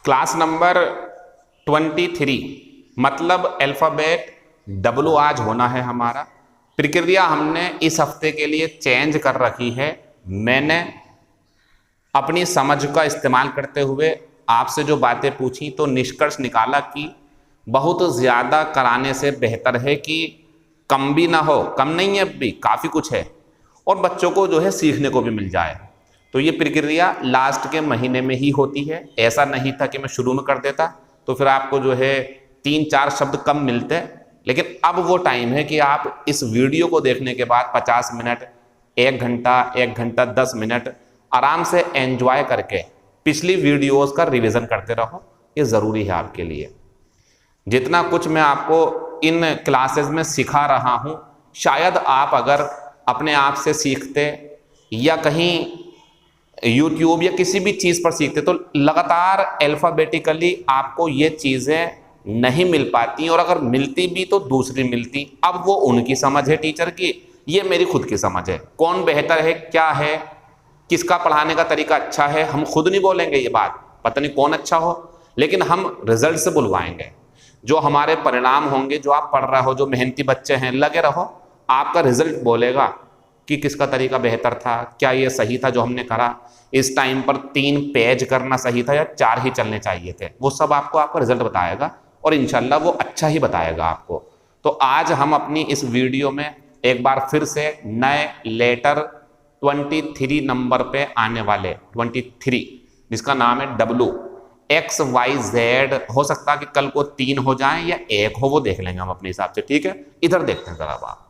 Class number 23 मतलब alphabet W आज होना है हमारा। प्रक्रिया हमने इस हफ्ते के लिए चेंज कर रखी है। मैंने अपनी समझ का इस्तेमाल करते हुए आपसे जो बातें पूछी तो निष्कर्ष निकाला कि बहुत ज़्यादा कराने से बेहतर है कि कम भी ना हो, कम नहीं है, अब भी काफ़ी कुछ है और बच्चों को जो है सीखने को भी मिल जाए। तो ये प्रक्रिया लास्ट के महीने में ही होती है। ऐसा नहीं था कि मैं शुरू में कर देता तो फिर आपको जो है 3-4 शब्द कम मिलते, लेकिन अब वो टाइम है कि आप इस वीडियो को देखने के बाद 50 मिनट, 1 घंटा 10 मिनट आराम से एंजॉय करके पिछली वीडियोस का रिवीजन करते रहो। ये ज़रूरी है आपके लिए। जितना कुछ मैं आपको इन क्लासेस में सिखा रहा हूँ, शायद आप अगर अपने आप से सीखते या कहीं YouTube या किसी भी चीज़ पर सीखते तो लगातार अल्फ़ाबेटिकली आपको ये चीज़ें नहीं मिल पाती, और अगर मिलती भी तो दूसरी मिलती। अब वो उनकी समझ है टीचर की, ये मेरी खुद की समझ है। कौन बेहतर है, क्या है, किसका पढ़ाने का तरीका अच्छा है, हम खुद नहीं बोलेंगे ये बात, पता नहीं कौन अच्छा हो, लेकिन हम रिजल्ट से बुलवाएंगे। जो हमारे परिणाम होंगे, जो आप पढ़ रहे हो, जो मेहनती बच्चे हैं, लगे रहो, आपका रिजल्ट बोलेगा कि किसका तरीका बेहतर था, क्या ये सही था जो हमने करा, इस टाइम पर 3 पेज करना सही था या 4 ही चलने चाहिए थे। वो सब आपको आपका रिजल्ट बताएगा और इंशाल्लाह वो अच्छा ही बताएगा आपको। तो आज हम अपनी इस वीडियो में एक बार फिर से नए लेटर 23 नंबर पे आने वाले 23, जिसका नाम है W, XYZ। हो सकता है कि कल को 3 हो जाएं या 1 हो, वो देख लेंगे हम अपने हिसाब से। ठीक है, इधर देखते हैं जरा आप।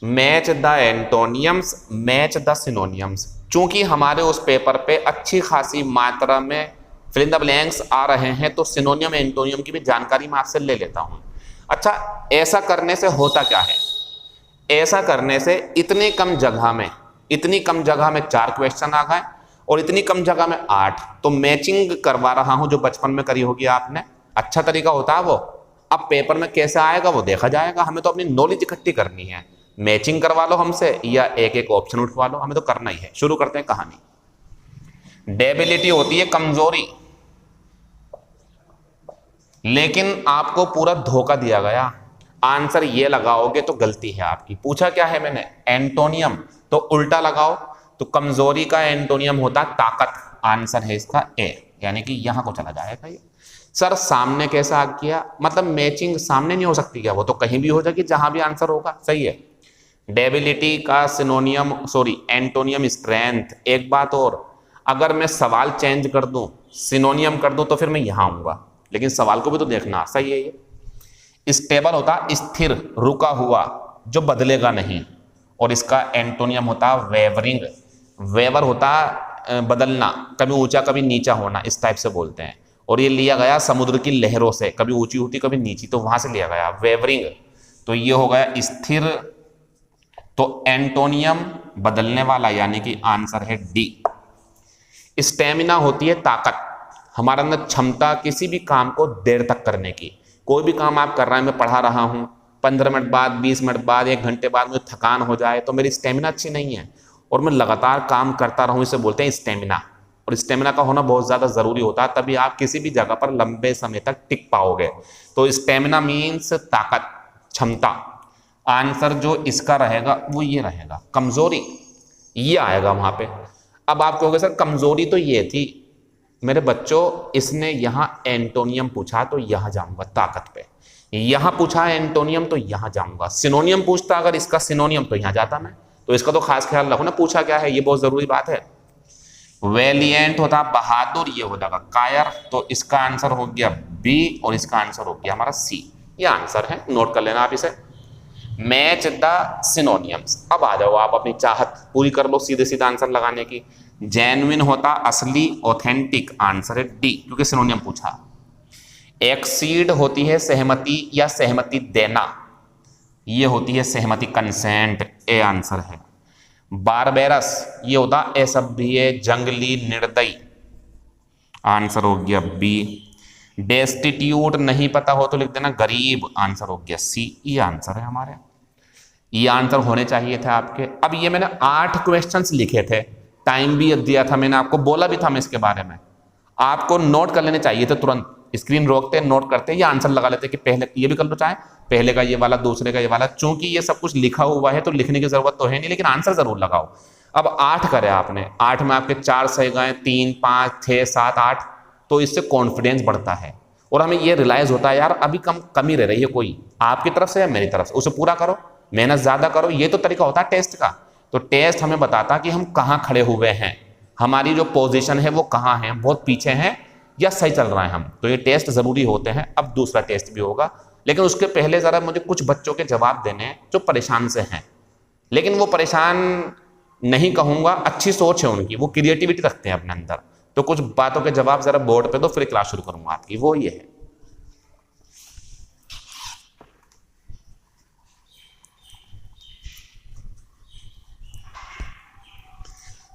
Match the एंटोनियम्स, match the synonyms. चूंकि हमारे उस पेपर पे अच्छी खासी मात्रा में फिल इन द ब्लैंक्स आ रहे हैं तो सिनोनियम एंटोनियम की भी जानकारी मैं आपसे ले लेता हूं। अच्छा, ऐसा करने से होता क्या है? ऐसा करने से इतनी कम जगह में 4 क्वेश्चन आ गए और इतनी कम जगह में 8। तो मैचिंग करवा रहा हूं जो बचपन में करी होगी आपने। अच्छा तरीका होता है वो। अब पेपर में कैसे आएगा वो देखा जाएगा। हमें तो अपनी नॉलेज इकट्ठी करनी है। मैचिंग करवा लो हमसे या एक एक ऑप्शन उठवा लो, हमें तो करना ही है। शुरू करते हैं कहानी। डेबिलिटी होती है कमजोरी, लेकिन आपको पूरा धोखा दिया गया। आंसर ये लगाओगे तो गलती है आपकी। पूछा क्या है मैंने? एंटोनियम, तो उल्टा लगाओ। तो कमजोरी का एंटोनियम होता ताकत। आंसर है इसका ए, यानी कि यहां को चला जाएगा ये। सर सामने कैसा आ गया? मतलब मैचिंग सामने नहीं हो सकती क्या? वो तो कहीं भी हो जाएगी जहां भी आंसर होगा। सही है। डेबिलिटी का सिनोनियम, सॉरी एंटोनियम स्ट्रेंथ। एक बात और, अगर मैं सवाल चेंज कर दूं, सिनोनियम कर दूं, तो फिर मैं यहां आऊंगा, लेकिन सवाल को भी तो देखना। सही है। ये स्टेबल होता स्थिर, रुका हुआ, जो बदलेगा नहीं, और इसका एंटोनियम होता वेवरिंग। वेवर होता बदलना, कभी ऊंचा कभी नीचा होना, इस टाइप से बोलते हैं। और ये लिया गया समुद्र की लहरों से, कभी ऊंची होती कभी नीची, तो वहां से लिया गया वेवरिंग। तो ये हो गया स्थिर। तो एंटोनियम बदलने वाला, यानी कि आंसर है डी। स्टेमिना होती है ताकत, हमारे अंदर क्षमता किसी भी काम को देर तक करने की। कोई भी काम आप कर रहे हैं, मैं पढ़ा रहा हूं, 15 मिनट बाद, 20 मिनट बाद, 1 घंटे बाद मुझे थकान हो जाए तो मेरी स्टेमिना अच्छी नहीं है और मैं लगातार काम करता रहूं, इसे बोलते हैं स्टेमिना। और स्टेमिना का होना बहुत ज़्यादा ज़रूरी होता है, तभी आप किसी भी जगह पर लंबे समय तक टिक पाओगे। तो स्टेमिना मीन्स ताकत, क्षमता। आंसर जो इसका रहेगा वो ये रहेगा, कमजोरी, ये आएगा वहां पे। अब आप कहोगे सर कमजोरी तो ये थी। मेरे बच्चों, इसने यहां एंटोनियम पूछा तो यहां जाऊंगा ताकत पे, यहां पूछा एंटोनियम तो यहां जाऊंगा। सिनोनियम पूछता अगर इसका सिनोनियम तो यहां जाता मैं। तो इसका तो खास ख्याल रखो ना, पूछा क्या है, ये बहुत जरूरी बात है। वेलिएंट होता बहादुर, ये हो जाएगा कायर। तो इसका आंसर हो गया बी और इसका आंसर हो गया हमारा सी। ये आंसर है, नोट कर लेना आप इसे। Match the synonyms. अब आ जाओ आप अपनी चाहत पूरी कर लो सीधे सीधा आंसर लगाने की। जेन्युइन होता असली, ऑथेंटिक, आंसर है डी, क्योंकि सिनोनियम पूछा। एक्सीड होती है सहमति या सहमति देना, ये होती है सहमति, कंसेंट, ए आंसर है। बारबेरस, ये होता असभ्य, जंगली, निर्दयी, आंसर हो गया बी। डेस्टिट्यूट नहीं पता हो तो लिख देना गरीब, आंसर हो गया सी। ये आंसर है हमारे, ये आंसर होने चाहिए थे आपके। अब ये मैंने 8 क्वेश्चंस लिखे थे, टाइम भी दिया था, मैंने आपको बोला भी था मैं इसके बारे में। आपको नोट कर लेने चाहिए थे तुरंत, स्क्रीन रोकते नोट करते या आंसर लगा लेते कि पहले ये भी कर लो, चाहे पहले का ये वाला दूसरे का ये वाला। चूंकि ये सब कुछ लिखा हुआ है तो लिखने की जरूरत तो है नहीं, लेकिन आंसर जरूर लगाओ। अब 8 करे आपने, 8 में आपके 4 सही गए, 3 5 6 7 8, तो इससे कॉन्फिडेंस बढ़ता है और हमें ये रियलाइज होता है यार अभी कमी रह रही है कोई, आपकी तरफ से या मेरी तरफ से, उसे पूरा करो, मेहनत ज्यादा करो। ये तो तरीका होता है टेस्ट का। तो टेस्ट हमें बताता कि हम कहाँ खड़े हुए हैं, हमारी जो पोजीशन है वो कहाँ है, बहुत पीछे हैं या सही चल रहा है हम। तो ये टेस्ट जरूरी होते हैं। अब दूसरा टेस्ट भी होगा, लेकिन उसके पहले जरा मुझे कुछ बच्चों के जवाब देने हैं जो परेशान से हैं, लेकिन वो परेशान नहीं कहूंगा, अच्छी सोच है उनकी, वो क्रिएटिविटी रखते हैं अपने अंदर। तो कुछ बातों के जवाब जरा बोर्ड पे दो, फिर क्लास शुरू करूंगा आपकी। वो ये है,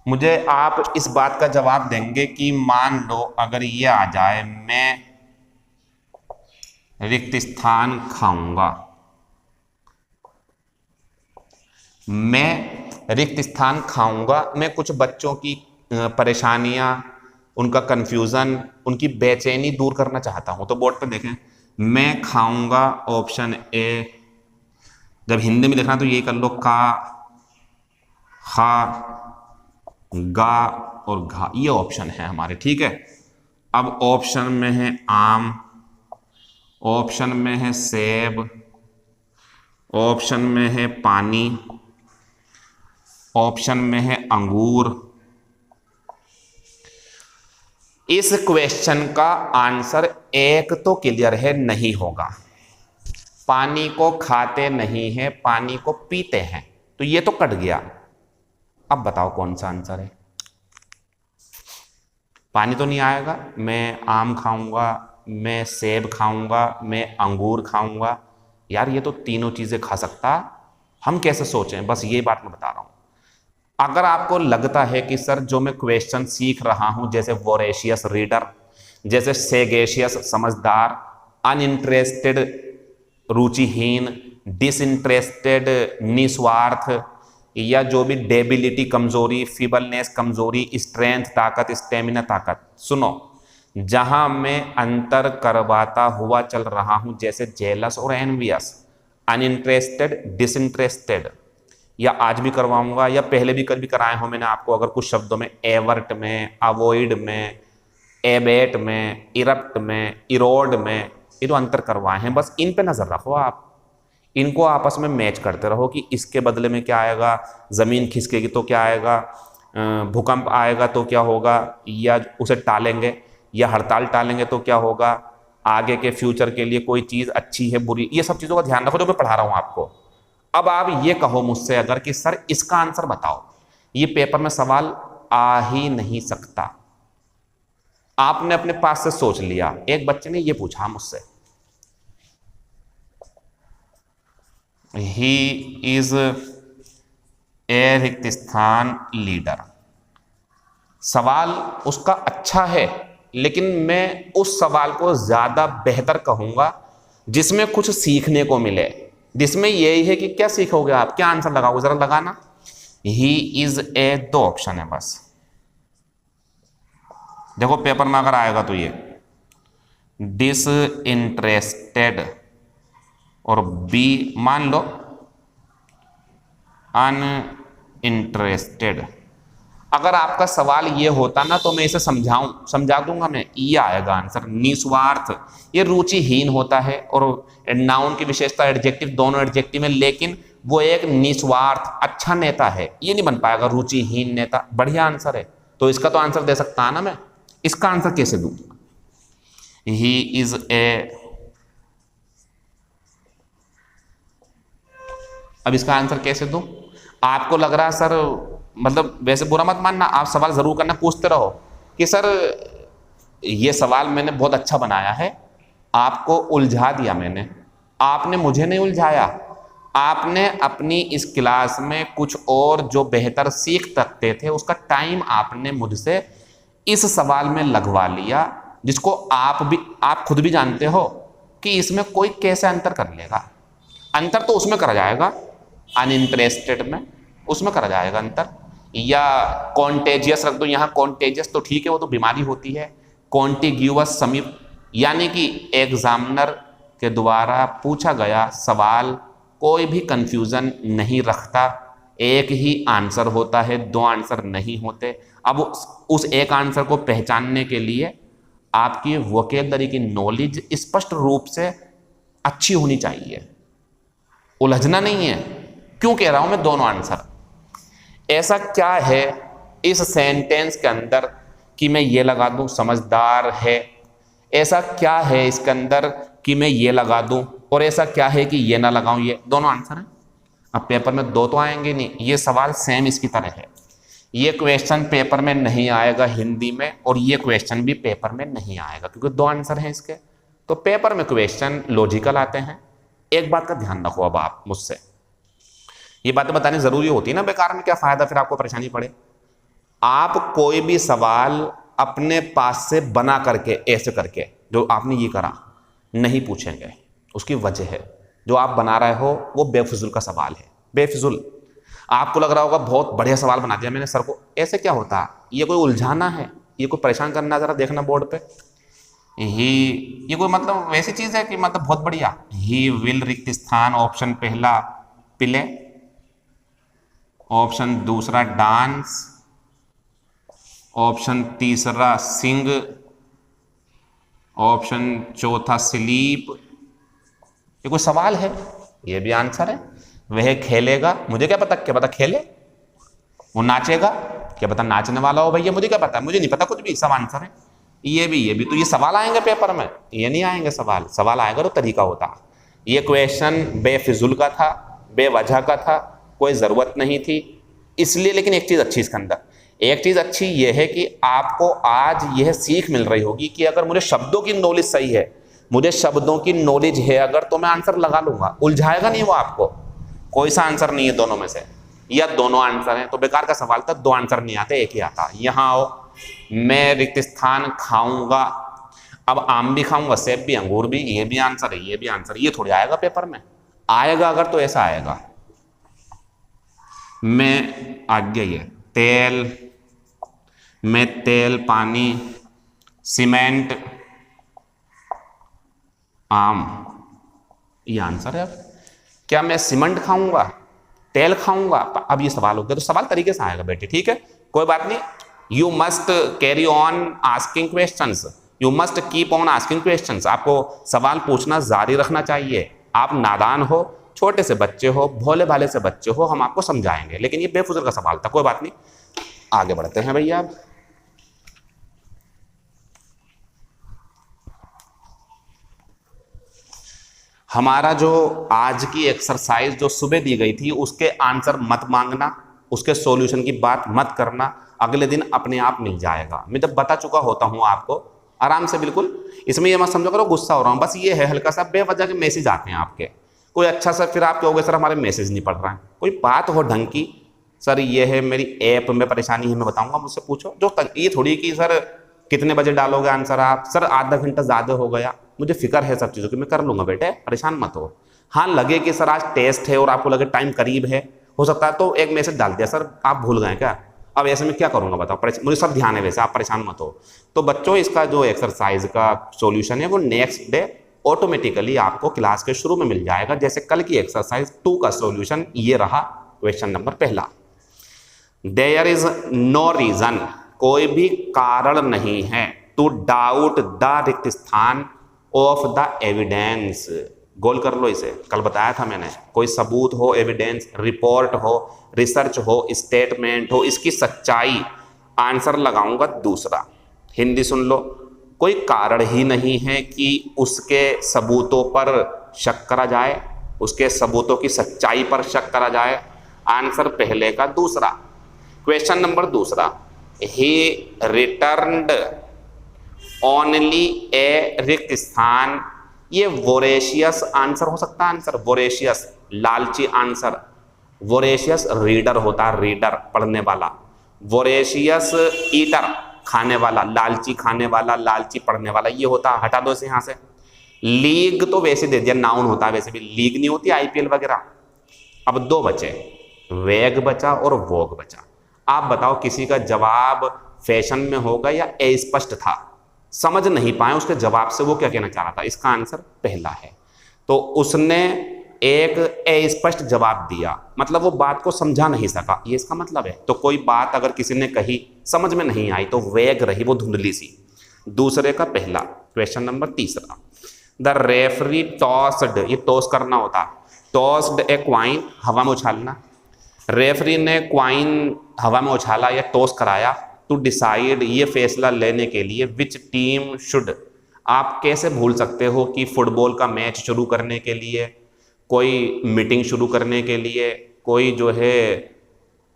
मुझे आप इस बात का जवाब देंगे कि मान लो अगर ये आ जाए, मैं रिक्त स्थान खाऊंगा, मैं रिक्त स्थान खाऊंगा। मैं कुछ बच्चों की परेशानियां, उनका कंफ्यूजन, उनकी बेचैनी दूर करना चाहता हूं। तो बोर्ड पे देखें, मैं खाऊंगा, ऑप्शन ए। जब हिंदी में लिखना तो यही कर लो, का, खा, गा और घा, ये ऑप्शन है हमारे, ठीक है। अब ऑप्शन में है आम, ऑप्शन में है सेब, ऑप्शन में है पानी, ऑप्शन में है अंगूर। इस क्वेश्चन का आंसर एक तो क्लियर है, नहीं होगा। पानी को खाते नहीं है, पानी को पीते हैं, तो ये तो कट गया। अब बताओ कौन सा आंसर है। पानी तो नहीं आएगा, मैं आम खाऊंगा, मैं सेब खाऊंगा, मैं अंगूर खाऊंगा। यार ये तो तीनों चीजें खा सकता, हम कैसे सोचें, बस ये बात मैं बता रहा हूं। अगर आपको लगता है कि सर जो मैं क्वेश्चन सीख रहा हूं, जैसे वोरेशियस रीडर, जैसे सेगेशियस समझदार, अनइंटरेस्टेड रुचिहीन, डिसइंटरेस्टेड निस्वार्थ, या जो भी डेबिलिटी कमजोरी, फीबलनेस कमजोरी, स्ट्रेंथ ताकत, स्टेमिना ताकत, सुनो, जहां मैं अंतर करवाता हुआ चल रहा हूं, जैसे जेलस और एनवियस, अनइंटरेस्टेड, डिसइंटरेस्टेड, या आज भी करवाऊंगा या पहले भी कभी कराए हो मैंने आपको, अगर कुछ शब्दों में एवर्ट में, अवॉइड में, एबेट में, इरप्ट में, इरोड में, ये तो अंतर करवाए हैं। बस इन पे नजर रखो आप, इनको आपस में मैच करते रहो कि इसके बदले में क्या आएगा, जमीन खिसकेगी तो क्या आएगा, भूकंप आएगा तो क्या होगा, या उसे टालेंगे, या हड़ताल टालेंगे तो क्या होगा, आगे के फ्यूचर के लिए कोई चीज अच्छी है बुरी, ये सब चीजों का ध्यान रखो जो मैं पढ़ा रहा हूं आपको। अब आप ये कहो मुझसे अगर कि सर इसका आंसर बताओ, ये पेपर में सवाल आ ही नहीं सकता। आपने अपने पास से सोच लिया, एक बच्चे ने ये पूछा मुझसे, ही इज ए रिक्त स्थान लीडर। सवाल उसका अच्छा है, लेकिन मैं उस सवाल को ज्यादा बेहतर कहूंगा जिसमें कुछ सीखने को मिले, जिसमें यही है कि क्या सीखोगे आप, क्या आंसर लगाओगे, जरा लगाना। ही इज ए, 2 ऑप्शन है बस। देखो पेपर में अगर आएगा तो ये डिसइंटरेस्टेड, और बी मान लो अनइंटरेस्टेड। अगर आपका सवाल ये होता ना तो मैं इसे समझा दूंगा मैं, ये आएगा आंसर, निस्वार्थ। ये रुचिहीन होता है, और नाउन की विशेषता एडजेक्टिव, दोनों एडजेक्टिव में, लेकिन वो एक निस्वार्थ अच्छा नेता है, ये नहीं बन पाएगा रुचिहीन नेता। बढ़िया आंसर है, तो इसका तो आंसर दे सकता है ना मैं, इसका आंसर कैसे दूं। ही इज ए, अब इसका आंसर कैसे दूं। आपको लग रहा है सर, मतलब वैसे बुरा मत मानना, आप सवाल जरूर करना, पूछते रहो कि सर ये सवाल मैंने बहुत अच्छा बनाया है, आपको उलझा दिया मैंने, आपने मुझे नहीं उलझाया, आपने अपनी इस क्लास में कुछ और जो बेहतर सीख सकते थे उसका टाइम आपने मुझसे इस सवाल में लगवा लिया, जिसको आप खुद भी जानते हो कि इसमें कोई कैसे अंतर कर लेगा। अंतर तो उसमें करा जाएगा अनइंटरेस्टेड में, उसमें करा जाएगा अंतर। या कॉन्टेजियस रख दो यहाँ, कॉन्टेजियस तो ठीक है, वो तो बीमारी होती है, कॉन्टिग्यूअस समीप, यानी कि एग्जामिनर के द्वारा पूछा गया सवाल कोई भी कंफ्यूजन नहीं रखता, एक ही आंसर होता है, दो आंसर नहीं होते। अब उस एक आंसर को पहचानने के लिए आपकी वोकेबलरी की नॉलेज स्पष्ट रूप से अच्छी होनी चाहिए, उलझना नहीं है। क्यों कह रहा हूं मैं दोनों आंसर? ऐसा क्या है इस सेंटेंस के अंदर कि मैं ये लगा दूं समझदार है, ऐसा क्या है इसके अंदर कि मैं ये लगा दूं, और ऐसा क्या है कि ये ना लगाऊं? ये दोनों आंसर हैं। अब पेपर में दो तो आएंगे नहीं, ये सवाल सेम इसकी तरह है। ये क्वेश्चन पेपर में नहीं आएगा हिंदी में, और ये क्वेश्चन भी पेपर में नहीं आएगा, क्योंकि दो आंसर हैं इसके। तो पेपर में क्वेश्चन लॉजिकल आते हैं। एक बात का ध्यान रखो, अब आप मुझसे ये बातें बतानी जरूरी होती है ना, बेकार में क्या फायदा, फिर आपको परेशानी पड़े। आप कोई भी सवाल अपने पास से बना करके ऐसे करके जो आपने ये करा नहीं पूछेंगे। उसकी वजह है जो आप बना रहे हो वो बेफिजुल का सवाल है, बेफिजुल। आपको लग रहा होगा बहुत बढ़िया सवाल बना दिया मैंने सर को, ऐसे क्या होता? ये कोई उलझाना है, ये कोई परेशान करना? जरा देखना बोर्ड पे, ये कोई मतलब वैसी चीज है कि मतलब बहुत बढ़िया। ही विल रिक्त स्थान, ऑप्शन पहला प्ले, ऑप्शन दूसरा डांस, ऑप्शन तीसरा सिंग, ऑप्शन चौथा स्लीप। ये कोई सवाल है? ये भी आंसर है। वह खेलेगा, मुझे क्या पता खेले? वो नाचेगा, क्या पता नाचने वाला हो भैया, मुझे क्या पता, मुझे नहीं पता कुछ भी, सब आंसर है। ये भी तो ये सवाल आएंगे पेपर में, ये नहीं आएंगे सवाल आएगा तो तरीका होता। ये क्वेश्चन बेफिजुल का था, बेवजह का था, कोई ज़रूरत नहीं थी इसलिए। लेकिन एक चीज़ अच्छी इसके अंदर, एक चीज़ अच्छी ये है कि आपको आज यह सीख मिल रही होगी कि अगर मुझे शब्दों की नॉलेज सही है, मुझे शब्दों की नॉलेज है अगर, तो मैं आंसर लगा लूंगा, उलझाएगा नहीं वो आपको। कोई सा आंसर नहीं है दोनों में से, या दोनों आंसर हैं तो बेकार का सवाल था, दो आंसर नहीं आते, एक ही आता। यहाँ आओ, मैं रिक्त स्थान खाऊंगा, अब आम भी खाऊंगा, सेब भी, अंगूर भी, ये भी आंसर है, ये भी आंसर। ये थोड़ी आएगा पेपर में, आएगा अगर तो ऐसा आएगा। मैं आगे ये तेल, मैं तेल, पानी, सीमेंट, आम, ये आंसर है। अब क्या मैं सीमेंट खाऊंगा, तेल खाऊंगा? अब ये सवाल हो गया, तो सवाल तरीके से आएगा बेटे, ठीक है, कोई बात नहीं। You must carry on asking questions, you must keep on asking questions. आपको सवाल पूछना जारी रखना चाहिए। आप नादान हो, छोटे से बच्चे हो, भोले भाले से बच्चे हो, हम आपको समझाएंगे। लेकिन ये बेफिजुल का सवाल था, कोई बात नहीं, आगे बढ़ते हैं भैया। अब हमारा जो आज की एक्सरसाइज जो सुबह दी गई थी, उसके आंसर मत मांगना, उसके सॉल्यूशन की बात मत करना, अगले दिन अपने आप मिल जाएगा। मैं जब बता चुका होता हूं आपको, आराम से बिल्कुल, इसमें ये मत समझो करो गुस्सा हो रहा हूं, बस ये है हल्का सा बेवजह के मैसेज आते हैं आपके, कोई अच्छा सा, फिर आप कहोगे सर हमारे मैसेज नहीं पढ़ रहा है। कोई बात हो ढंग की, सर ये है मेरी ऐप में परेशानी है, मैं बताऊंगा, मुझसे पूछो। जो ये थोड़ी कि सर कितने बजे डालोगे आंसर आप, सर आधा घंटा ज़्यादा हो गया, मुझे फिक्र है सब चीज़ों की, मैं कर लूंगा बेटे, परेशान मत हो। हाँ लगे कि सर आज टेस्ट है और आपको लगे टाइम करीब है, हो सकता है तो एक मैसेज डाल दिया, सर आप भूल गए क्या, अब ऐसे में क्या करूंगा बताओ, मुझे सब ध्यान है वैसे, आप परेशान मत हो। तो बच्चों इसका जो एक्सरसाइज का सॉल्यूशन है वो नेक्स्ट डे ऑटोमेटिकली आपको क्लास के शुरू में मिल जाएगा। जैसे कल की एक्सरसाइज 2 का सॉल्यूशन ये रहा, क्वेश्चन नंबर पहला, देयर इज नो रीजन, कोई भी कारण नहीं है, टू डाउट द रिक्त स्थान ऑफ द एविडेंस। गोल कर लो इसे, कल बताया था मैंने, कोई सबूत हो, एविडेंस, रिपोर्ट हो, रिसर्च हो, स्टेटमेंट हो, इसकी सच्चाई, आंसर लगाऊंगा दूसरा। हिंदी सुन लो, कोई कारण ही नहीं है कि उसके सबूतों पर शक करा जाए, उसके सबूतों की सच्चाई पर शक करा जाए, आंसर पहले का दूसरा। क्वेश्चन नंबर दूसरा, ही रिटर्न्ड ओनली ए रिक्त स्थान, ये वोरेशियस आंसर हो सकता है, आंसर वोरेशियस, लालची आंसर। वोरेशियस रीडर होता है, रीडर पढ़ने वाला, वोरेशियस ईटर खाने वाला, लालची खाने वाला, लालची पढ़ने वाला, ये होता है। हटा दो इसे यहां से। लीग तो वैसे दे दिया, नाउन होता है, वैसे भी लीग नहीं होती आईपीएल वगैरह। अब दो बचे, वेग बचा और वोग बचा। आप बताओ किसी का जवाब फैशन में होगा या अस्पष्ट था? समझ नहीं पाए उसके जवाब से वो क्या कहना चाह रहा था, इसका आंसर पहला है। तो उसने एक अस्पष्ट जवाब दिया, मतलब वो बात को समझा नहीं सका, ये इसका मतलब है। तो कोई बात अगर किसी ने कही समझ में नहीं आई तो वेग रही, वो धुंधली सी। दूसरे का पहला। क्वेश्चन नंबर तीसरा, द रेफरी टॉस्ड, ये टॉस करना होता, टॉस्ड ए क्वाइन, हवा में उछालना। रेफरी ने क्वाइन हवा में उछाला या टॉस कराया, टू डिसाइड, ये फैसला लेने के लिए, विच टीम शुड। आप कैसे भूल सकते हो कि फुटबॉल का मैच शुरू करने के लिए, कोई मीटिंग शुरू करने के लिए, कोई जो है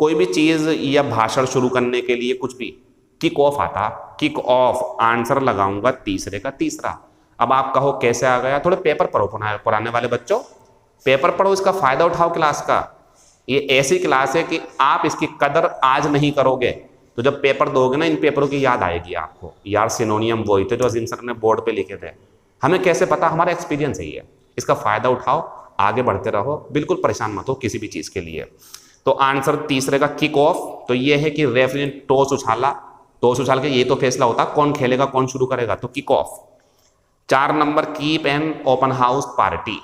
कोई भी चीज़ या भाषण शुरू करने के लिए कुछ भी किक ऑफ आता, किक ऑफ। आंसर लगाऊंगा तीसरे का तीसरा। अब आप कहो कैसे आ गया, थोड़े पेपर पढ़ो, पढ़ाने वाले बच्चों पेपर पढ़ो, इसका फायदा उठाओ क्लास का। ये ऐसी क्लास है कि आप इसकी कदर आज नहीं करोगे तो जब पेपर दोगे ना, इन पेपरों की याद आएगी आपको, यार सिनोनियम वही थे जो अजीम सर ने बोर्ड पे लिखे थे, हमें कैसे पता, हमारा एक्सपीरियंस है ये। इसका फायदा उठाओ, आगे बढ़ते रहो, बिल्कुल परेशान मत हो किसी भी चीज़ के लिए। तो आंसर तीसरे का किक ऑफ, तो ये है कि रेफरी ने टॉस उछाला, टॉस उछाल के ये तो फैसला होता कौन खेलेगा कौन शुरू करेगा, तो kick off. 4 number, keep an open house party.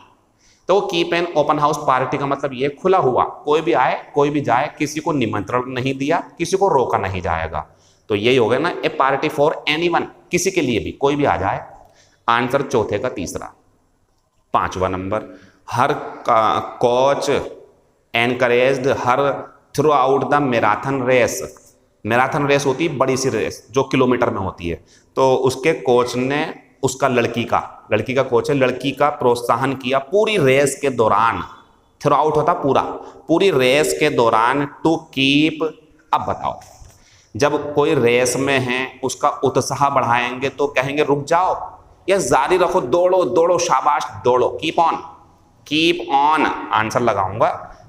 तो keep an open house party का मतलब ये खुला हुआ, कोई भी आए कोई भी जाए, किसी को निमंत्रण नहीं दिया, किसी को रोका नहीं जाएगा। तो यही हो गया ना, ए पार्टी फॉर एनीवन, किसी के लिए भी, कोई भी आ जाए। आंसर चौथे का तीसरा। 5वां number, her coach encouraged her throughout the marathon race. Marathon race होती है बड़ी सी रेस जो किलोमीटर में होती है, तो उसके कोच ने उसका लड़की का कोच है, लड़की का प्रोत्साहन किया पूरी रेस के दौरान। थ्रू आउट होता पूरा, पूरी रेस के दौरान, टू कीप। अब बताओ, जब कोई रेस में है उसका उत्साह बढ़ाएंगे तो कहेंगे रुक जाओ या जारी रखो, दौड़ो दौड़ो शाबाश दौड़ो, keep on, keep on. Answer लगाऊंगा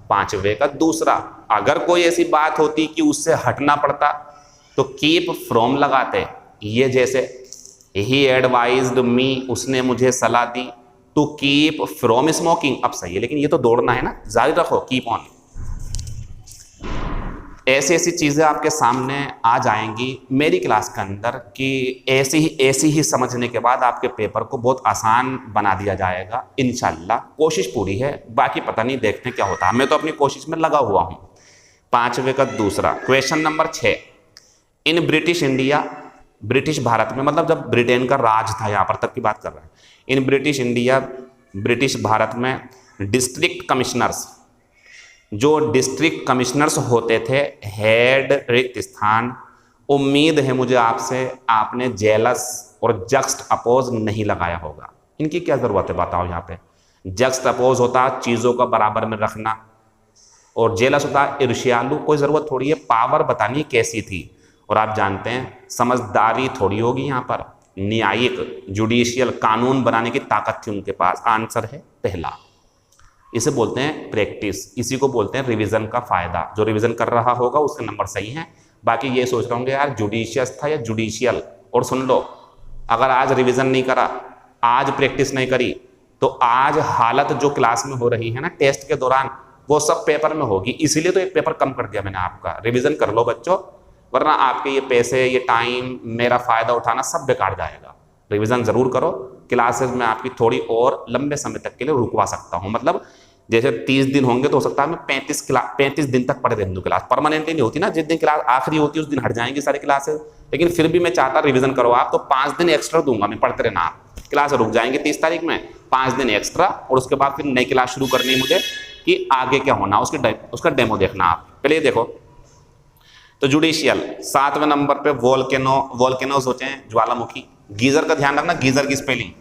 5वें का दूसरा। अगर कोई ऐसी बात होती कि उससे हटना पड़ता तो कीप फ्रॉम लगाते, ये जैसे ही एडवाइज्ड मी, उसने मुझे सलाह दी, टू कीप फ्रॉम स्मोकिंग। अब सही है, लेकिन ये तो दौड़ना है ना, जारी रखो, कीप ऑन। ऐसी ऐसी चीज़ें आपके सामने आ जाएंगी मेरी क्लास के अंदर कि ऐसी ही समझने के बाद आपके पेपर को बहुत आसान बना दिया जाएगा इंशाल्लाह। कोशिश पूरी है, बाकी पता नहीं देखते हैं क्या होता है, मैं तो अपनी कोशिश में लगा हुआ हूँ। 5वें का दूसरा। Question number 6, in British India, British Bharat में, मतलब जब ब्रिटेन का राज था, यहाँ पर तक की बात कर रहे हैं। In British India, British Bharat में डिस्ट्रिक्ट कमिश्नर्स, जो डिस्ट्रिक्ट कमिश्नर्स होते थे, हेड रिक्त स्थान। उम्मीद है मुझे आपसे, आपने जेलस और जक्स्ट अपोज नहीं लगाया होगा। इनकी क्या ज़रूरत है बताओ, यहाँ पे जक्स्ट अपोज होता चीज़ों का बराबर में रखना, और जेलस होता ईर्ष्यालु, कोई ज़रूरत थोड़ी है, पावर बतानी कैसी थी। और आप जानते हैं समझदारी थोड़ी होगी यहाँ पर, न्यायिक जुडिशियल कानून बनाने की ताकत थी उनके पास। आंसर है पहला। इसे बोलते हैं प्रैक्टिस, इसी को बोलते हैं रिवीजन का फायदा। जो रिवीजन कर रहा होगा उसके नंबर सही हैं। बाकी ये सोच रहे होंगे यार जुडिशियस था या जुडिशियल, और सुन लो, अगर आज रिवीजन नहीं करा, आज प्रैक्टिस नहीं करी, तो आज हालत जो क्लास में हो रही है ना टेस्ट के दौरान, वो सब पेपर में होगी। इसीलिए तो एक पेपर कम कर दिया मैंने आपका। रिवीजन कर लो बच्चों, वरना आपके ये पैसे, ये टाइम, मेरा फ़ायदा उठाना सब बेकार जाएगा। रिवीजन ज़रूर करो। क्लासेस में आपकी थोड़ी और लंबे समय तक के लिए रुकवा सकता हूँ, मतलब जैसे 30 दिन होंगे तो हो सकता है मैं 35 दिन तक पढ़े रहूँ। क्लास परमानेंटली नहीं होती ना, जिस दिन क्लास आखिरी होती है उस दिन हट जाएंगी सारी क्लासेस, लेकिन फिर भी मैं चाहता रिवीजन करो आप, तो 5 दिन एक्स्ट्रा दूंगा मैं, पढ़ते रहना आप। क्लास रुक जाएंगे 30 तारीख में, 5 दिन एक्स्ट्रा, और उसके बाद फिर नई क्लास शुरू करनी है मुझे कि आगे क्या होना, उसका डेमो देखना आप। पहले ये देखो, तो जुडिशियल 7वें नंबर पे वोल्केनोज होते हैं, ज्वालामुखी। गीजर का ध्यान रखना, गीजर की स्पेलिंग,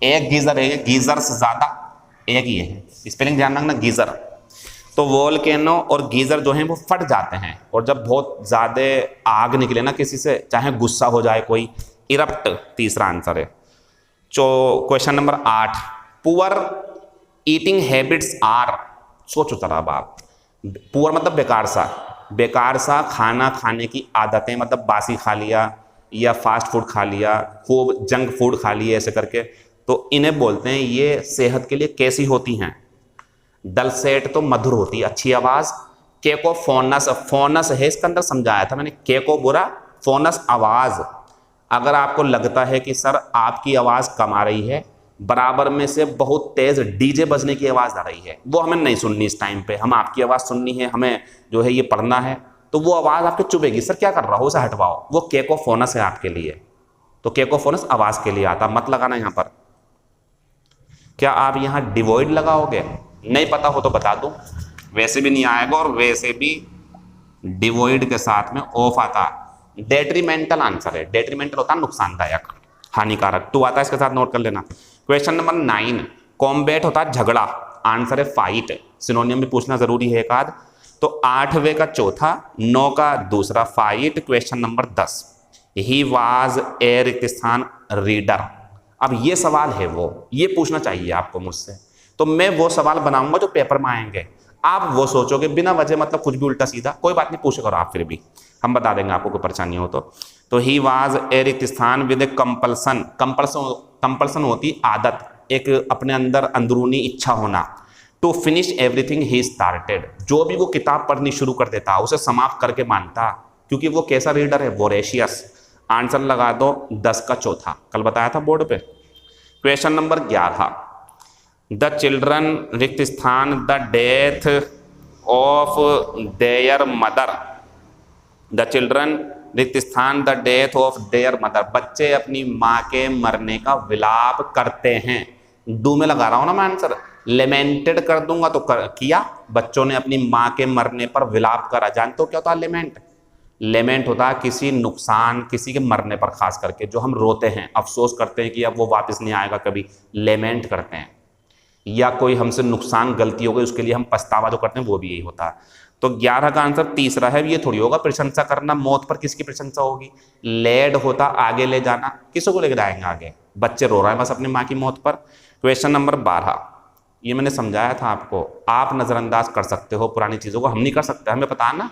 एक गीजर है, गीजर से ज्यादा एक ही है, स्पेलिंग ध्यान रखना गीजर। तो वोल्केनो और गीजर जो हैं वो फट जाते हैं, और जब बहुत ज्यादा आग निकले ना किसी से, चाहे गुस्सा हो जाए कोई, इरप्ट तीसरा आंसर है। Question number 8, poor eating habits are. सोचो जरा अब आप, पुअर मतलब बेकार सा खाना खाने की आदतें, मतलब बासी खा लिया या फास्ट फूड खा लिया, खूब जंक फूड खा लिया ऐसे करके, तो इन्हें बोलते हैं ये सेहत के लिए कैसी होती हैं। डलसेट तो मधुर होती है, अच्छी आवाज़। केको फोनस है इसके अंदर समझाया था मैंने, केको बुरा, फोनस आवाज, अगर आपको लगता है कि सर आपकी आवाज कम आ रही है, बराबर में से बहुत तेज डीजे बजने की आवाज आ रही है, वो हमें नहीं सुननी इस टाइम पे, हम आपकी आवाज सुननी है, हमें जो है ये पढ़ना है, तो वो आवाज आपके चुभेगी। सर क्या कर रहा हो, उसे हटवाओ, वो केकोफोनस है आपके लिए। तो केकोफोनस आवाज के लिए आता, मत लगाना यहां पर। क्या आप यहां डिवॉइड लगाओगे? नहीं पता हो तो बता दूं, वैसे भी नहीं आएगा और वैसे भी डिवॉइड के साथ में ऑफ आता। डेट्रीमेंटल आंसर है, डेट्रीमेंटल होता है नुकसानदायक, हानिकारक, तो आता है, इसके साथ नोट कर लेना। क्वेश्चन नंबर 9, कॉम्बैट होता है झगड़ा, आंसर है फाइट, सिनोनियम भी पूछना जरूरी है एक आध। तो 8वें का चौथा, 9 का दूसरा, fight. Question number 10, he was a रिक्तिस्थान रीडर। अब ये सवाल है वो, ये पूछना चाहिए आपको मुझसे, तो मैं वो सवाल बनाऊंगा जो पेपर में आएंगे, आप वो सोचोगे बिना वजह, मतलब कुछ भी उल्टा सीधा, कोई बात नहीं, पूछे करो आप, फिर भी हम बता देंगे आपको, कोई परेशानी हो तो ही वाज ए रिक्तिस्थान विद कंपल्सन, कंपल्सन होती आदत, एक अपने अंदर अंदरूनी इच्छा होना, to finish everything he started, जो भी वो किताब पढ़नी शुरू कर देता उसे समाप्त करके मानता, क्योंकि वो कैसा रीडर है, वोरेशियस। आंसर लगा दो 10 का चौथा, कल बताया था बोर्ड पे। क्वेश्चन नंबर 11, द चिल्ड्रन रिक्त स्थान the death of their mother, the children रिक्त स्थान the death of their mother, बच्चे अपनी माँ के मरने का विलाप करते हैं। डू में लगा रहा हूं ना मैं आंसर, लेमेंटेड कर दूंगा तो किया, बच्चों ने अपनी माँ के मरने पर विलाप करा। जानते हो क्या होता है लेमेंट? लेमेंट होता है किसी नुकसान, किसी के मरने पर, खास करके जो हम रोते हैं, अफसोस करते हैं कि अब वो वापस नहीं आएगा कभी, लेमेंट करते हैं। या कोई हमसे नुकसान, गलती हो गई, उसके लिए हम पछतावा जो करते हैं, वो भी यही होता है। तो 11 का आंसर तीसरा है, ये थोड़ी होगा प्रशंसा करना, मौत पर किसकी प्रशंसा होगी? लेड होता आगे ले जाना, किसको को लेकर जाएंगे आगे? बच्चे रो रहे हैं बस अपनी माँ की मौत पर। क्वेश्चन नंबर 12, ये मैंने समझाया था आपको, आप नजरअंदाज कर सकते हो पुरानी चीजों को, हम नहीं कर सकते, हमें पता है ना।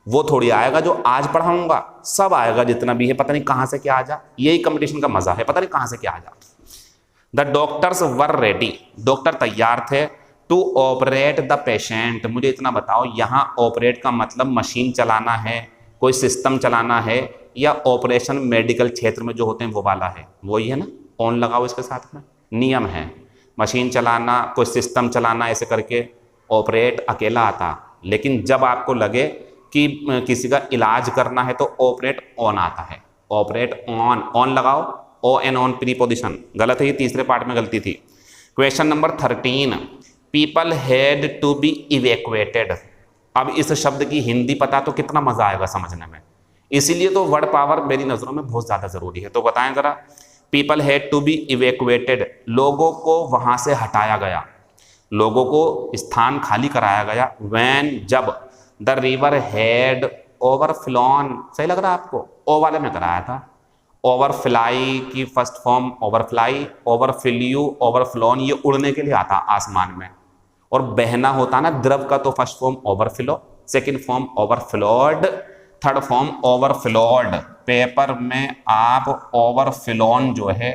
वो थोड़ी आएगा जो आज पढ़ाऊंगा, सब आएगा जितना भी है, पता नहीं कहां से क्या आ जा, यही कंपटीशन का मजा है, पता नहीं कहां से क्या आ जा। The doctors were ready, doctor तैयार थे, टू ऑपरेट द पेशेंट। मुझे इतना बताओ, यहाँ ऑपरेट का मतलब मशीन चलाना है, कोई सिस्टम चलाना है, या ऑपरेशन मेडिकल क्षेत्र में जो होते हैं वो वाला है? वही है ना, ऑन लगाओ इसके साथ में, नियम है, मशीन चलाना, कोई सिस्टम चलाना, ऐसे करके ऑपरेट अकेला आता। लेकिन जब आपको लगे कि किसी का इलाज करना है तो ऑपरेट ऑन आता है, ऑपरेट ऑन, ऑन लगाओ, ओ एन ऑन प्रीपोजिशन, गलत है, ये तीसरे पार्ट में गलती थी। Question number 13, people had to be evacuated. अब इस शब्द की हिंदी पता तो कितना मजा आएगा समझने में, इसीलिए तो वर्ड पावर मेरी नजरों में बहुत ज्यादा जरूरी है। तो बताएं जरा, people had to be evacuated, लोगों को वहां से हटाया गया, लोगों को स्थान खाली कराया गया। व्हेन, जब, द रिवर हैड ओवरफ्लोन, सही लग रहा है आपको? ओ वाले में कराया था, ओवरफ्लाई की फर्स्ट फॉर्म ओवरफ्लाई, ओवरफ्ल्यू, ओवरफ्लोन, ये उड़ने के लिए आता आसमान में। और बहना होता ना द्रव का, तो first form overflow, second form overflowed, third form overflowed. Paper में आप ओवरफ्लोन जो है